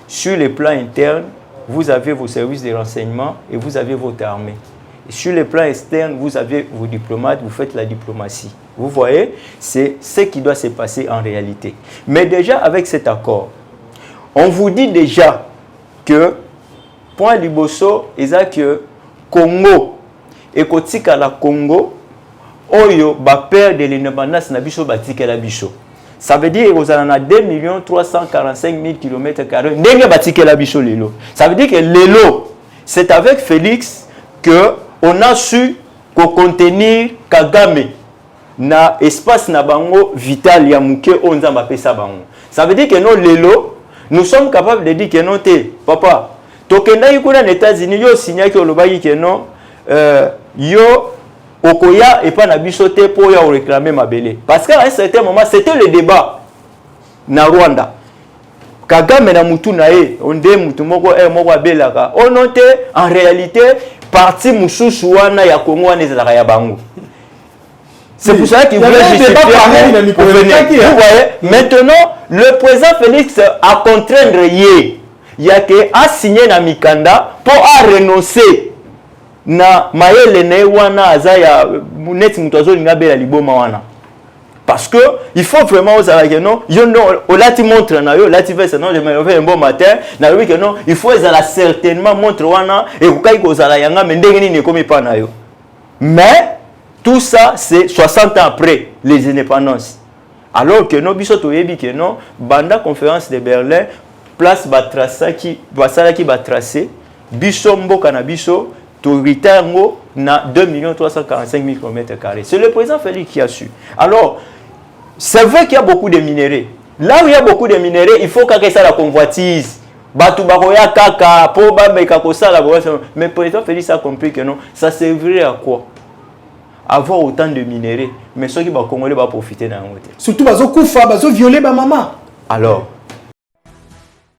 Sur le plan interne, vous avez vos services de renseignement et vous avez votre armée. Et sur le plan externe, vous avez vos diplomates, vous faites la diplomatie. Vous voyez, c'est ce qui doit se passer en réalité. Mais déjà, avec cet accord, on vous dit déjà que, point liboso, ils ont que Congo, et kotika la Congo, oyo ba perdre l'indépendance na biso batika la biso. Ça veut dire que on a 2 345 000 km². Ndenge batika la biso lelo. Ça veut dire que lelo, c'est avec Félix que on a su contenir Kagame na espace na bango vital ya muke onzamba pesa bango. Ça veut dire que non lelo, nous sommes capables de dire que non te papa, tokenda yikuna na États-Unis yo signé que olobaki que non yo okoya et pas na bisoté pour ya réclamer mabele parce qu'à un certain moment c'était le débat na Rwanda Kagame na mutu na ye onde mutu moko moko abelaka onote en réalité parti mususu wana ya Congo wana ezalaka ya bango. C'est pour ça qu'il voulait justifier. Vous voyez, maintenant le président Félix a contraindre il a signé na Mikanda pour renoncer na mayele ne wana azaya net mutazo ngabela liboma wana parce que il faut vraiment aux que non yo non olati montre na yo lati veste non je me réveille un bon matin na oui que non il faut ezala certainement montre wana et kukai kozala yanga mendenge nini komi pa na yo mais tout ça c'est 60 ans après les indépendances alors que non biso to yebi que non banda conférence de Berlin place batrasa qui basala qui ba tracé biso mboka na biso Toritango na 2 345 000 km². C'est le président Félix qui a su. Alors, c'est vrai qu'il y a beaucoup de minéraux. Là où il y a beaucoup de minéraux, il faut que ça la convoitise. Batu bakoya kaka, po ba meka kosa la. Mais le président Félix a compris que non, ça servirait à quoi? Avoir autant de minéraux, mais ceux qui va congolais va profiter d'un côté. Surtout bazo kufa, bazo violer ba maman. Alors,